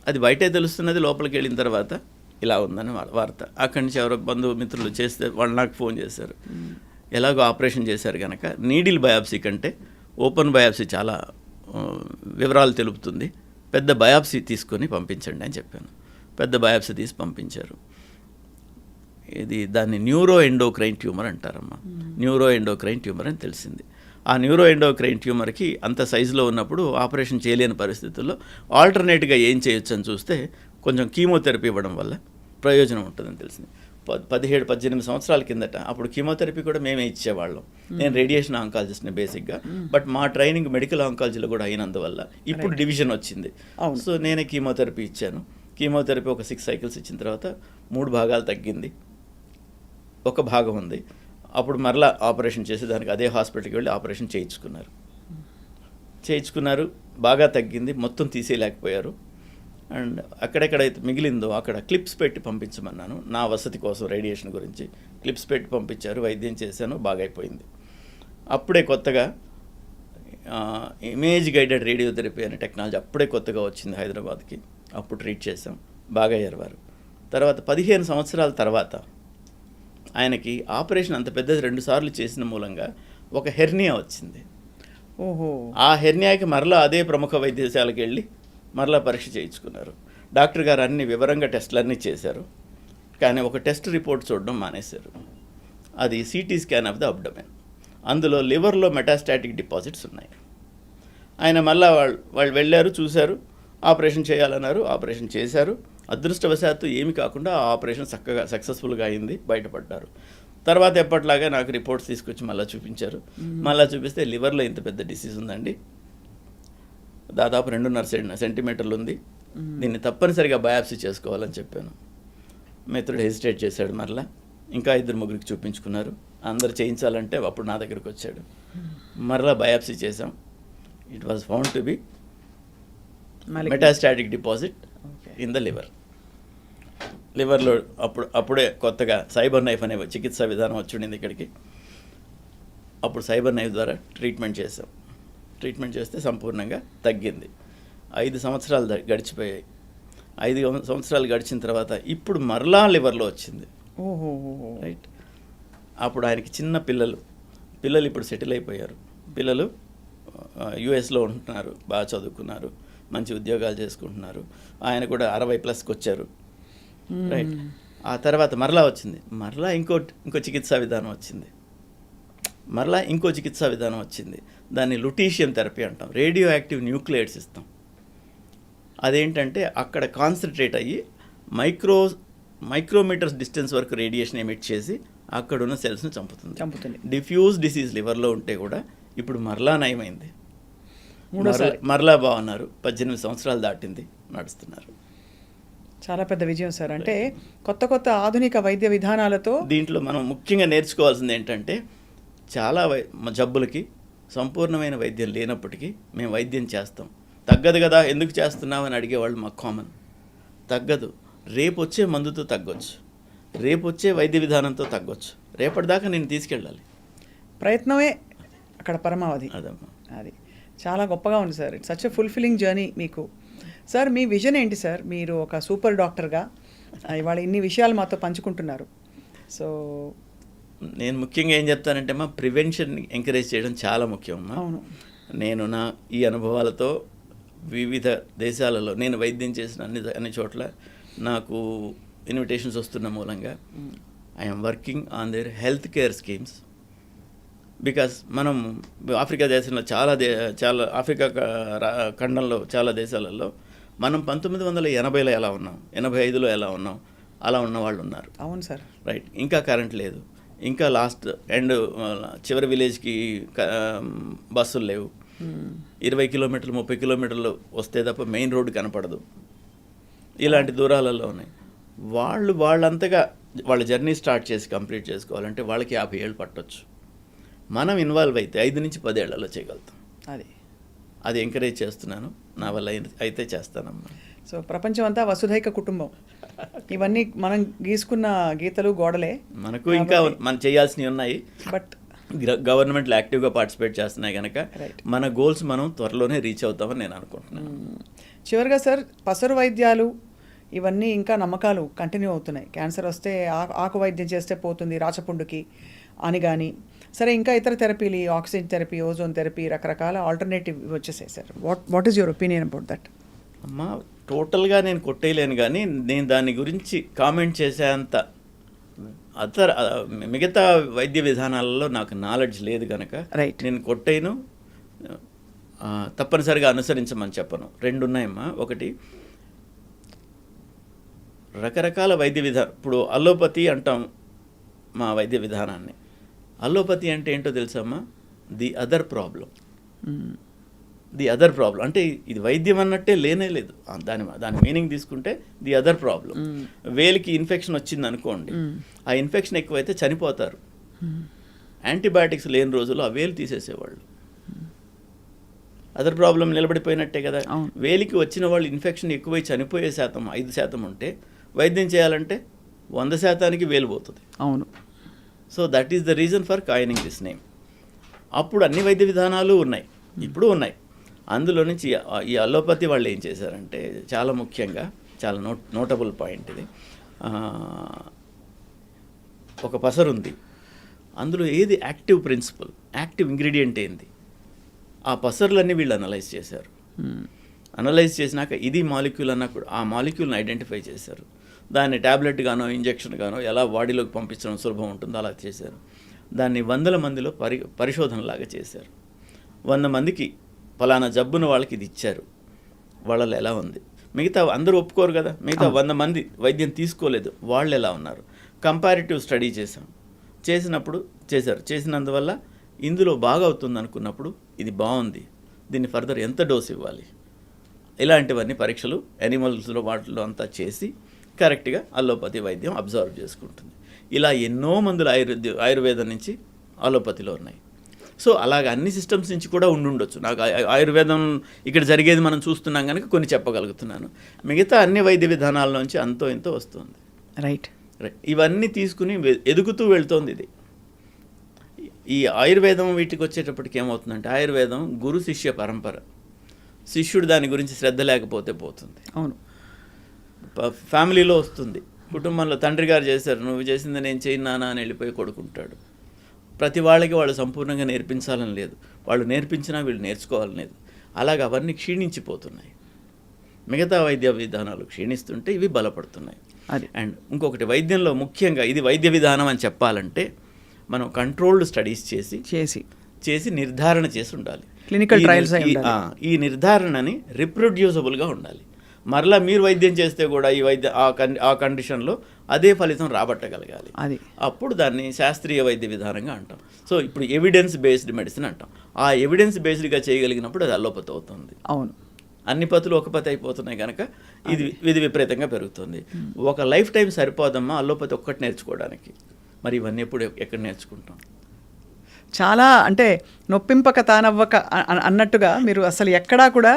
అది బయటే తెలుస్తున్నది, లోపలికి వెళ్ళిన తర్వాత ఇలా ఉందని వార్త. అక్కడి నుంచి ఎవరో బంధుమిత్రులు చేస్తే వాళ్ళు నాకు ఫోన్ చేశారు. ఎలాగో ఆపరేషన్ చేశారు కనుక నీడిల్ బయాప్సీ కంటే ఓపెన్ బయాప్సీ చాలా వివరాలు తెలుపుతుంది, పెద్ద బయాప్సీ తీసుకొని పంపించండి అని చెప్పాను. పెద్ద బయాప్సీ తీసి పంపించారు. దాన్ని న్యూరో ఎండోక్రైన్ ట్యూమర్ అంటారమ్మా. న్యూరో ఎండోక్రైన్ ట్యూమర్ అని తెలిసింది. ఆ న్యూరో ఎండోక్రైన్ ట్యూమర్కి అంత సైజులో ఉన్నప్పుడు ఆపరేషన్ చేయలేని పరిస్థితుల్లో ఆల్టర్నేట్గా ఏం చేయొచ్చు అని చూస్తే కొంచెం కీమోథెరపీ ఇవ్వడం వల్ల ప్రయోజనం ఉంటుందని తెలిసింది. 17-18 సంవత్సరాల కిందట అప్పుడు కీమోథెరపీ కూడా మేమే ఇచ్చేవాళ్ళం. నేను రేడియేషన్ ఆంకాలజిస్ట్ని బేసిక్గా, బట్ మా ట్రైనింగ్ మెడికల్ ఆంకాలజీలో కూడా అయినందువల్ల ఇప్పుడు డివిజన్ వచ్చింది. సో నేనే కీమోథెరపీ ఇచ్చాను. కీమోథెరపీ ఒక 6 సైకిల్స్ ఇచ్చిన తర్వాత 3 భాగాలు తగ్గింది, ఒక భాగం ఉంది. అప్పుడు మరలా ఆపరేషన్ చేసి దానికి అదే హాస్పిటల్కి వెళ్ళి ఆపరేషన్ చేయించుకున్నారు. బాగా తగ్గింది, మొత్తం తీసేయలేకపోయారు. అండ్ అక్కడెక్కడైతే మిగిలిందో అక్కడ క్లిప్స్ పెట్టి పంపించమన్నాను, నా వసతి కోసం రేడియేషన్ గురించి. క్లిప్స్ పెట్టి పంపించారు, వైద్యం చేశాను, బాగైపోయింది. అప్పుడే కొత్తగా ఇమేజ్ గైడెడ్ రేడియోథెరపీ అనే టెక్నాలజీ అప్పుడే కొత్తగా వచ్చింది హైదరాబాద్కి. అప్పుడు ట్రీట్ చేసాం, బాగా అయ్యారు వారు. తర్వాత 15 సంవత్సరాల తర్వాత ఆయనకి ఆపరేషన్ అంత పెద్దది 2 సార్లు చేసిన మూలంగా ఒక హెర్నియా వచ్చింది. ఓహో. ఆ హెర్నియాకి మరలా అదే ప్రముఖ వైద్యశాలకు వెళ్ళి మరలా పరీక్ష చేయించుకున్నారు. డాక్టర్ గారు అన్ని వివరంగా టెస్టులన్నీ చేశారు, కానీ ఒక టెస్ట్ రిపోర్ట్ చూడడం మానేశారు. అది CT scan of the abdomen. అందులో లివర్లో మెటాస్టాటిక్ డిపాజిట్స్ ఉన్నాయి. ఆయన మళ్ళా వాళ్ళు వెళ్ళారు, చూశారు, ఆపరేషన్ చేయాలన్నారు, ఆపరేషన్ చేశారు. అదృష్టవశాత్తు ఏమి కాకుండా ఆ ఆపరేషన్ చక్కగా సక్సెస్ఫుల్గా అయింది, బయటపడ్డారు. తర్వాత ఎప్పటిలాగా నాకు రిపోర్ట్స్ తీసుకొచ్చి మళ్ళీ చూపించారు. మళ్ళీ చూపిస్తే లివర్లో ఇంత పెద్ద డిసీజ్ ఉందండి, దాదాపు 2.5 సెంటీమీటర్లు ఉంది, దీన్ని తప్పనిసరిగా బయాప్సీ చేసుకోవాలని చెప్పాను. మిత్రుడు హెసిటేట్ చేశాడు. మరలా ఇంకా 2-3 చూపించుకున్నారు. అందరు చేయించాలంటే అప్పుడు నా దగ్గరికి వచ్చాడు. మరలా బయాప్సీ చేసాం. It was found to be metastatic deposit in the లివర్లో. అప్పుడే కొత్తగా సైబర్ నైఫ్ అనే చికిత్సా విధానం వచ్చింది ఇక్కడికి. అప్పుడు సైబర్ నైఫ్ ద్వారా ట్రీట్మెంట్ చేసాం. ట్రీట్మెంట్ చేస్తే సంపూర్ణంగా తగ్గింది. 5 సంవత్సరాలు గడిచిపోయాయి. 5 సంవత్సరాలు గడిచిన తర్వాత ఇప్పుడు మరలా లివర్లో వచ్చింది. రైట్. అప్పుడు ఆయనకి చిన్న పిల్లలు ఇప్పుడు సెటిల్ అయిపోయారు. పిల్లలు యుఎస్లో ఉంటున్నారు, బాగా చదువుకున్నారు, మంచి ఉద్యోగాలు చేసుకుంటున్నారు. ఆయన కూడా 60+ వచ్చారు. రైట్. ఆ తర్వాత మరలా వచ్చింది. మరలా ఇంకో చికిత్సా విధానం వచ్చింది. దాన్ని లుటీషియం థెరపీ అంటాం. రేడియో యాక్టివ్ న్యూక్లియైడ్స్ ఇస్తాం. అదేంటంటే అక్కడ కాన్సన్ట్రేట్ అయ్యి మైక్రోమీటర్స్ డిస్టెన్స్ వరకు రేడియేషన్ ఎమిట్ చేసి అక్కడున్న సెల్స్ని చంపుతుంది. డిఫ్యూజ్ డిసీజ్ లివర్లో ఉంటే కూడా ఇప్పుడు మరలా నయమైంది, మరలా బాగున్నారు. 18 సంవత్సరాలు దాటింది, నడుస్తున్నారు. చాలా పెద్ద విజయం సార్. అంటే కొత్త కొత్త ఆధునిక వైద్య విధానాలతో దీంట్లో మనం ముఖ్యంగా నేర్చుకోవాల్సింది ఏంటంటే చాలా జబ్బులకి సంపూర్ణమైన వైద్యం లేనప్పటికీ మేము వైద్యం చేస్తాం. తగ్గదు కదా ఎందుకు చేస్తున్నామని అడిగేవాళ్ళు మాకు కామన్. తగ్గదు, రేపు వచ్చే మందుతో తగ్గొచ్చు, రేపు వచ్చే వైద్య విధానంతో తగ్గొచ్చు, రేపటిదాకా నేను తీసుకెళ్ళాలి. ప్రయత్నమే అక్కడ పరమావధి. అదమ్మా, అది చాలా గొప్పగా ఉంది sir. It's such a fulfilling journey మీకు. సార్ మీ విజన్ ఏంటి సార్? మీరు ఒక సూపర్ డాక్టర్గా ఇవాళ ఇన్ని విషయాలు మాతో పంచుకుంటున్నారు. సో నేను ముఖ్యంగా ఏం చెప్తానంటే అమ్మా, ప్రివెన్షన్ ఎంకరేజ్ చేయడం చాలా ముఖ్యం అమ్మా. అవును. నేను నా ఈ అనుభవాలతో వివిధ దేశాలలో నేను వైద్యం చేసిన అన్ని చోట్ల నాకు ఇన్విటేషన్స్ వస్తున్న మూలంగా I'm working on their health care schemes. Because మనం ఆఫ్రికా దేశంలో చాలా ఆఫ్రికా ఖండంలో చాలా దేశాలలో మనం 1980లో ఎలా ఉన్నాం, 85లో ఎలా ఉన్నాం, అలా ఉన్న వాళ్ళు ఉన్నారు. అవును సార్. రైట్. ఇంకా కరెంట్ లేదు, ఇంకా లాస్ట్ ఎండ్ చివరి విలేజ్కి బస్సులు లేవు, 20 కిలోమీటర్లు 30 కిలోమీటర్లు వస్తే తప్ప మెయిన్ రోడ్డు కనపడదు. ఇలాంటి దూరాలలో ఉన్నాయి. వాళ్ళంతగా వాళ్ళ జర్నీ స్టార్ట్ చేసి కంప్లీట్ చేసుకోవాలంటే వాళ్ళకి 50 ఏళ్ళు పట్టొచ్చు. మనం ఇన్వాల్వ్ అయితే 5 నుంచి 10 ఏళ్లలో చేయగలుగుతాం. అది ఎంకరేజ్ చేస్తున్నాను. నా వల్ల అయితే చేస్తానమ్మా. సో ప్రపంచం అంతా వసుధైక కుటుంబం. ఇవన్నీ మనం గీసుకున్న గీతలు గోడలే. మనకు ఇంకా మనం చేయాల్సినవి ఉన్నాయి. బట్ గవర్నమెంట్లు యాక్టివ్గా పార్టిసిపేట్ చేస్తున్నాయి కనుక మన గోల్స్ మనం త్వరలోనే రీచ్ అవుతామని నేను అనుకుంటున్నాను. చివరిగా సార్, పసరు వైద్యాలు ఇవన్నీ ఇంకా నమ్మకాలు కంటిన్యూ అవుతున్నాయి. క్యాన్సర్ వస్తే ఆకు వైద్యం చేస్తే పోతుంది రాచపుండుకి అని కానీ, సరే ఇంకా ఇతర థెరపీలు, ఆక్సిజన్ థెరపీ, ఓజోన్ థెరపీ, రకరకాల ఆల్టర్నేటివ్ వచ్చేసాయి sir. What is your opinion about that? అమ్మా, టోటల్గా నేను కొట్టేయలేను, కానీ నేను దాని గురించి కామెంట్ చేసేంత మిగతా వైద్య విధానాలలో నాకు నాలెడ్జ్ లేదు కనుక నేను కొట్టేను. తప్పనిసరిగా అనుసరించమని చెప్పను. 2 ఉన్నాయమ్మా. ఒకటి, రకరకాల వైద్య విధానం. ఇప్పుడు అలోపతి అంటాం మా వైద్య విధానాన్ని. అలోపతి అంటే ఏంటో తెలుసమ్మా? The other problem. The other problem అంటే ఇది వైద్యం అన్నట్టే లేనే లేదు. దాని మీనింగ్ తీసుకుంటే ది అదర్ ప్రాబ్లం. వేలికి ఇన్ఫెక్షన్ వచ్చింది అనుకోండి, ఆ ఇన్ఫెక్షన్ ఎక్కువైతే చనిపోతారు. యాంటీబయాటిక్స్ లేని రోజుల్లో ఆ వేలు తీసేసేవాళ్ళు. అదర్ ప్రాబ్లం నిలబడిపోయినట్టే కదా. వేలికి వచ్చిన వాళ్ళు ఇన్ఫెక్షన్ ఎక్కువై చనిపోయే శాతం 5% ఉంటే వైద్యం చేయాలంటే 100%కి వేలు పోతుంది. అవును. So that is the reason for coining this name. అప్పుడు అన్ని వైద్య విధానాలు ఉన్నాయి, ఇప్పుడు ఉన్నాయి. అందులో నుంచి ఈ అలోపతి వాళ్ళు ఏం చేశారంటే, చాలా ముఖ్యంగా చాలా నోటబుల్ పాయింట్ ఇది. ఒక పసరు ఉంది, అందులో ఏది యాక్టివ్ ప్రిన్సిపల్, యాక్టివ్ ఇంగ్రీడియంట్ ఏంది, ఆ పసర్లన్నీ వీళ్ళు అనలైజ్ చేశారు. అనలైజ్ చేసినాక ఇది మాలిక్యూల్ అన్నప్పుడు ఆ మాలిక్యూల్ని ఐడెంటిఫై చేశారు. దాన్ని ట్యాబ్లెట్ గానో ఇంజెక్షన్ గానో ఎలా బాడీలోకి పంపించడం సులభం ఉంటుందో అలా చేశారు. దాన్ని 100 మందిలో పరిశోధనలాగా చేశారు. 100 మందికి ఫలానా జబ్బున వాళ్ళకి ఇది ఇచ్చారు, వాళ్ళలో ఎలా ఉంది. మిగతా అందరూ ఒప్పుకోరు కదా, మిగతా 100 మంది వైద్యం తీసుకోలేదు, వాళ్ళు ఎలా ఉన్నారు. కంపారిటివ్ స్టడీ చేసినందువల్ల ఇందులో బాగా అవుతుంది అనుకున్నప్పుడు ఇది బాగుంది, దీన్ని ఫర్దర్ ఎంత డోస్ ఇవ్వాలి, ఇలాంటివన్నీ పరీక్షలు యానిమల్స్లో వాటిలో అంతా చేసి కరెక్ట్గా అలోపతి వైద్యం అబ్జర్వ్ చేసుకుంటుంది. ఇలా ఎన్నో మందులు ఆయుర్వేదం నుంచి అలోపతిలో ఉన్నాయి. సో అలాగ అన్ని సిస్టమ్స్ నుంచి కూడా ఉండొచ్చు. నాకు ఆయుర్వేదం ఇక్కడ జరిగేది మనం చూస్తున్నాం కనుక కొన్ని చెప్పగలుగుతున్నాను. మిగతా అన్ని వైద్య విధానాల నుంచి అంతో ఎంతో వస్తుంది. రైట్. ఇవన్నీ తీసుకుని ఎదుగుతూ వెళ్తోంది ఇది. ఈ ఆయుర్వేదం వీటికి వచ్చేటప్పటికి ఏమవుతుందంటే, ఆయుర్వేదం గురు శిష్య పరంపర. శిష్యుడు దాని గురించి శ్రద్ధ లేకపోతే పోతుంది. అవును. ఫ్యామిలీలో వస్తుంది, కుటుంబంలో తండ్రి గారు చేశారు, నువ్వు చేసింది నేను చేయను నాన్న అని వెళ్ళిపోయి కొడుకుంటాడు. ప్రతి వాళ్ళకి వాళ్ళు సంపూర్ణంగా నేర్పించాలని లేదు, వాళ్ళు నేర్పించినా వీళ్ళు నేర్చుకోవాలని లేదు. అలాగ అవన్నీ క్షీణించిపోతున్నాయి. మిగతా వైద్య విధానాలు క్షీణిస్తుంటే ఇవి బలపడుతున్నాయి. అండ్ ఇంకొకటి, వైద్యంలో ముఖ్యంగా ఇది వైద్య విధానం అని చెప్పాలంటే మనం కంట్రోల్డ్ స్టడీస్ చేసి నిర్ధారణ చేసి ఉండాలి. Clinical trials. ఈ నిర్ధారణని రిప్రొడ్యూసబుల్గా ఉండాలి. మరలా మీరు వైద్యం చేస్తే కూడా ఈ ఆ కండిషన్లో అదే ఫలితం రాబట్టగలగాలి. అప్పుడు దాన్ని శాస్త్రీయ వైద్య విధానంగా అంటాం. సో ఇప్పుడు ఎవిడెన్స్ బేస్డ్ మెడిసిన్ అంటాం. ఆ ఎవిడెన్స్ బేస్డ్గా చేయగలిగినప్పుడు అది అలోపతి అవుతుంది. అవును. అన్ని పతులు ఒక పతి అయిపోతున్నాయి కనుక ఇది విపరీతంగా పెరుగుతుంది. ఒక లైఫ్ టైం సరిపోదమ్మా అల్లోపతి ఒక్కటి నేర్చుకోవడానికి. మరి ఇవన్నీ ఎక్కడ నేర్చుకుంటాం? చాలా అంటే నొప్పింపక తానవ్వక అన్నట్టుగా మీరు అసలు ఎక్కడా కూడా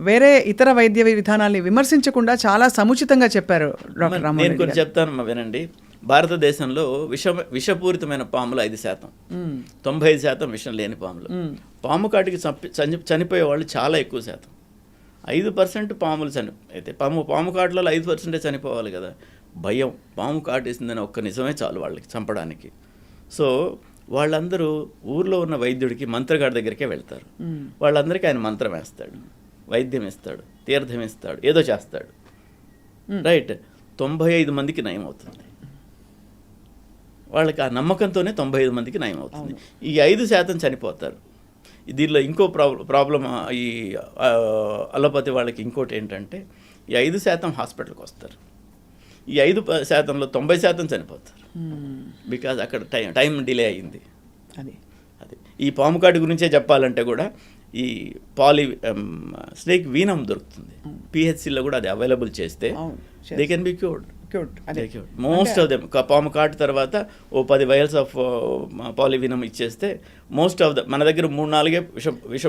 వేరే ఇతర వైద్య విధానాల్ని విమర్శించకుండా చాలా సముచితంగా చెప్పారు డాక్టర్ రామ్మోహన్ నేను రెడ్డి కొన్ని గారు. చెప్తాను వినండి. భారతదేశంలో విషపూరితమైన పాములు 5%, 95% విషం లేని పాములు. పాము కాటికి చనిపోయే వాళ్ళు చాలా ఎక్కువ శాతం. 5% పాములు అయితే పాము కాటులలో 5% చనిపోవాలి కదా. భయం, పాము కాటేసిందని ఒక్క నిజమే చాలు వాళ్ళకి చంపడానికి. సో వాళ్ళందరూ ఊర్లో ఉన్న వైద్యుడికి మంత్రగాడి దగ్గరికే వెళ్తారు. వాళ్ళందరికీ ఆయన మంత్రం వేస్తాడు, వైద్యం ఇస్తాడు, తీర్థం ఇస్తాడు, ఏదో చేస్తాడు. రైట్, 95 మందికి నయం అవుతుంది. వాళ్ళకి ఆ నమ్మకంతోనే 95 మందికి నయం అవుతుంది. ఈ 5% చనిపోతారు. దీనిలో ఇంకో ప్రాబ్లం ఈ అలోపతి వాళ్ళకి ఇంకోటి ఏంటంటే ఈ 5% హాస్పిటల్కి వస్తారు. ఈ 5%లో 90% చనిపోతారు. బికాజ్ అక్కడ టైం డిలే అయ్యింది. అది ఈ పాము కాటు గురించే చెప్పాలంటే కూడా ఈ స్నేక్ వీనం దొరుకుతుంది. పిహెచ్సిలో కూడా అది అవైలబుల్ చేస్తే they can be cured. Most of them పాము కాటు తర్వాత 10 vials ఆఫ్ పాలివీనం ఇచ్చేస్తే మోస్ట్ ఆఫ్ మన దగ్గర 3-4 విష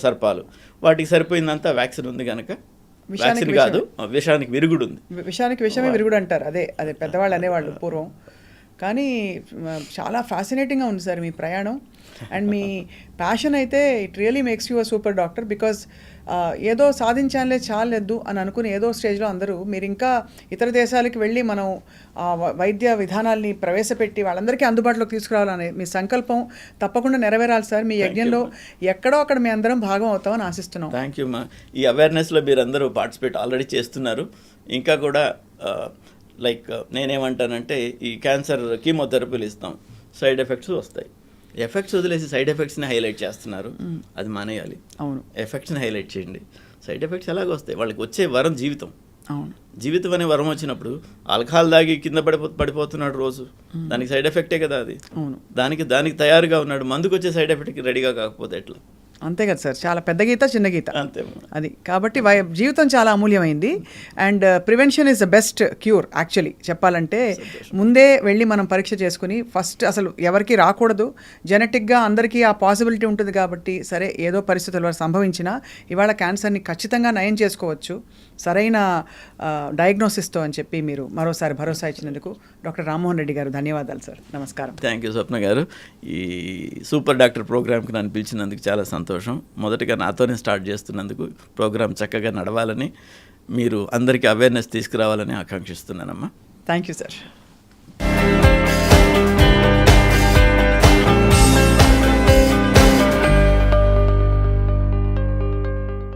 సర్పాలు, వాటికి సరిపోయిందంతా వ్యాక్సిన్ ఉంది కనుక. వ్యాక్సిన్ కాదు, విషానికి విరుగుడు ఉంది. విషానికి విషమే విరుగుడు అంటారు. అదే పెద్దవాళ్ళు అనేవాళ్ళు పూర్వం. కానీ చాలా ఫ్యాసినేటింగ్గా ఉంది సార్ మీ ప్రయాణం. అండ్ మీ ప్యాషన్ అయితే it really makes you a super doctor. Because ఏదో సాధించాలే చాలేదు అని అనుకుని ఏదో స్టేజ్లో అందరూ మీరు ఇంకా ఇతర దేశాలకు వెళ్ళి మనం వైద్య విధానాల్ని ప్రవేశపెట్టి వాళ్ళందరికీ అందుబాటులోకి తీసుకురావాలనే మీ సంకల్పం తప్పకుండా నెరవేరాలి సార్. మీ యజ్ఞంలో ఎక్కడో అక్కడ మీ అందరం భాగం అవుతామని ఆశిస్తున్నాం. థ్యాంక్ యూ మా. ఈ అవేర్నెస్లో మీరు అందరూ పార్టిసిపేట్ ఆల్రెడీ చేస్తున్నారు. ఇంకా కూడా లైక్ నేనేమంటానంటే ఈ క్యాన్సర్ కీమోథెరపీలు ఇస్తాం, సైడ్ ఎఫెక్ట్స్ వస్తాయి. ఎఫెక్ట్స్ వదిలేసి సైడ్ ఎఫెక్ట్స్ని హైలైట్ చేస్తున్నారు. అది మానేయాలి. అవును, ఎఫెక్ట్స్ని హైలైట్ చేయండి. సైడ్ ఎఫెక్ట్స్ ఎలాగ వస్తాయి? వాళ్ళకి వచ్చే వరం జీవితం. అవును, జీవితం అనే వరం వచ్చినప్పుడు ఆల్కహాల్ దాగి కింద పడిపోతున్నాడు రోజు, దానికి సైడ్ ఎఫెక్టే కదా అది. అవును, దానికి తయారుగా ఉన్నాడు. మందుకు వచ్చే సైడ్ ఎఫెక్ట్కి రెడీగా కాకపోతే ఎట్లా? అంతే కదా సార్. చాలా పెద్ద గీత చిన్న గీత అంతే అది. కాబట్టి జీవితం చాలా అమూల్యమైంది. And prevention is the best cure actually చెప్పాలంటే. ముందే వెళ్ళి మనం పరీక్ష చేసుకుని ఫస్ట్ అసలు ఎవరికి రాకూడదు. జెనెటిక్గా అందరికీ ఆ పాసిబిలిటీ ఉంటుంది కాబట్టి సరే ఏదో పరిస్థితుల వల్ల సంభవించినా ఇవాళ క్యాన్సర్ని ఖచ్చితంగా నయం చేసుకోవచ్చు సరైన డయాగ్నోసిస్తో అని చెప్పి మీరు మరోసారి భరోసా ఇచ్చినందుకు డాక్టర్ రామ్మోహన్ రెడ్డి గారు ధన్యవాదాలు సార్. నమస్కారం. థ్యాంక్ యూ స్వప్న గారు. ఈ సూపర్ డాక్టర్ ప్రోగ్రామ్కి నన్ను పిలిచినందుకు చాలా సంతోషం. మొదటగా నాతోనే స్టార్ట్ చేస్తున్నందుకు ప్రోగ్రామ్ చక్కగా నడవాలని, మీరు అందరికీ అవేర్నెస్ తీసుకురావాలని ఆకాంక్షిస్తున్నానమ్మా. Thank you sir.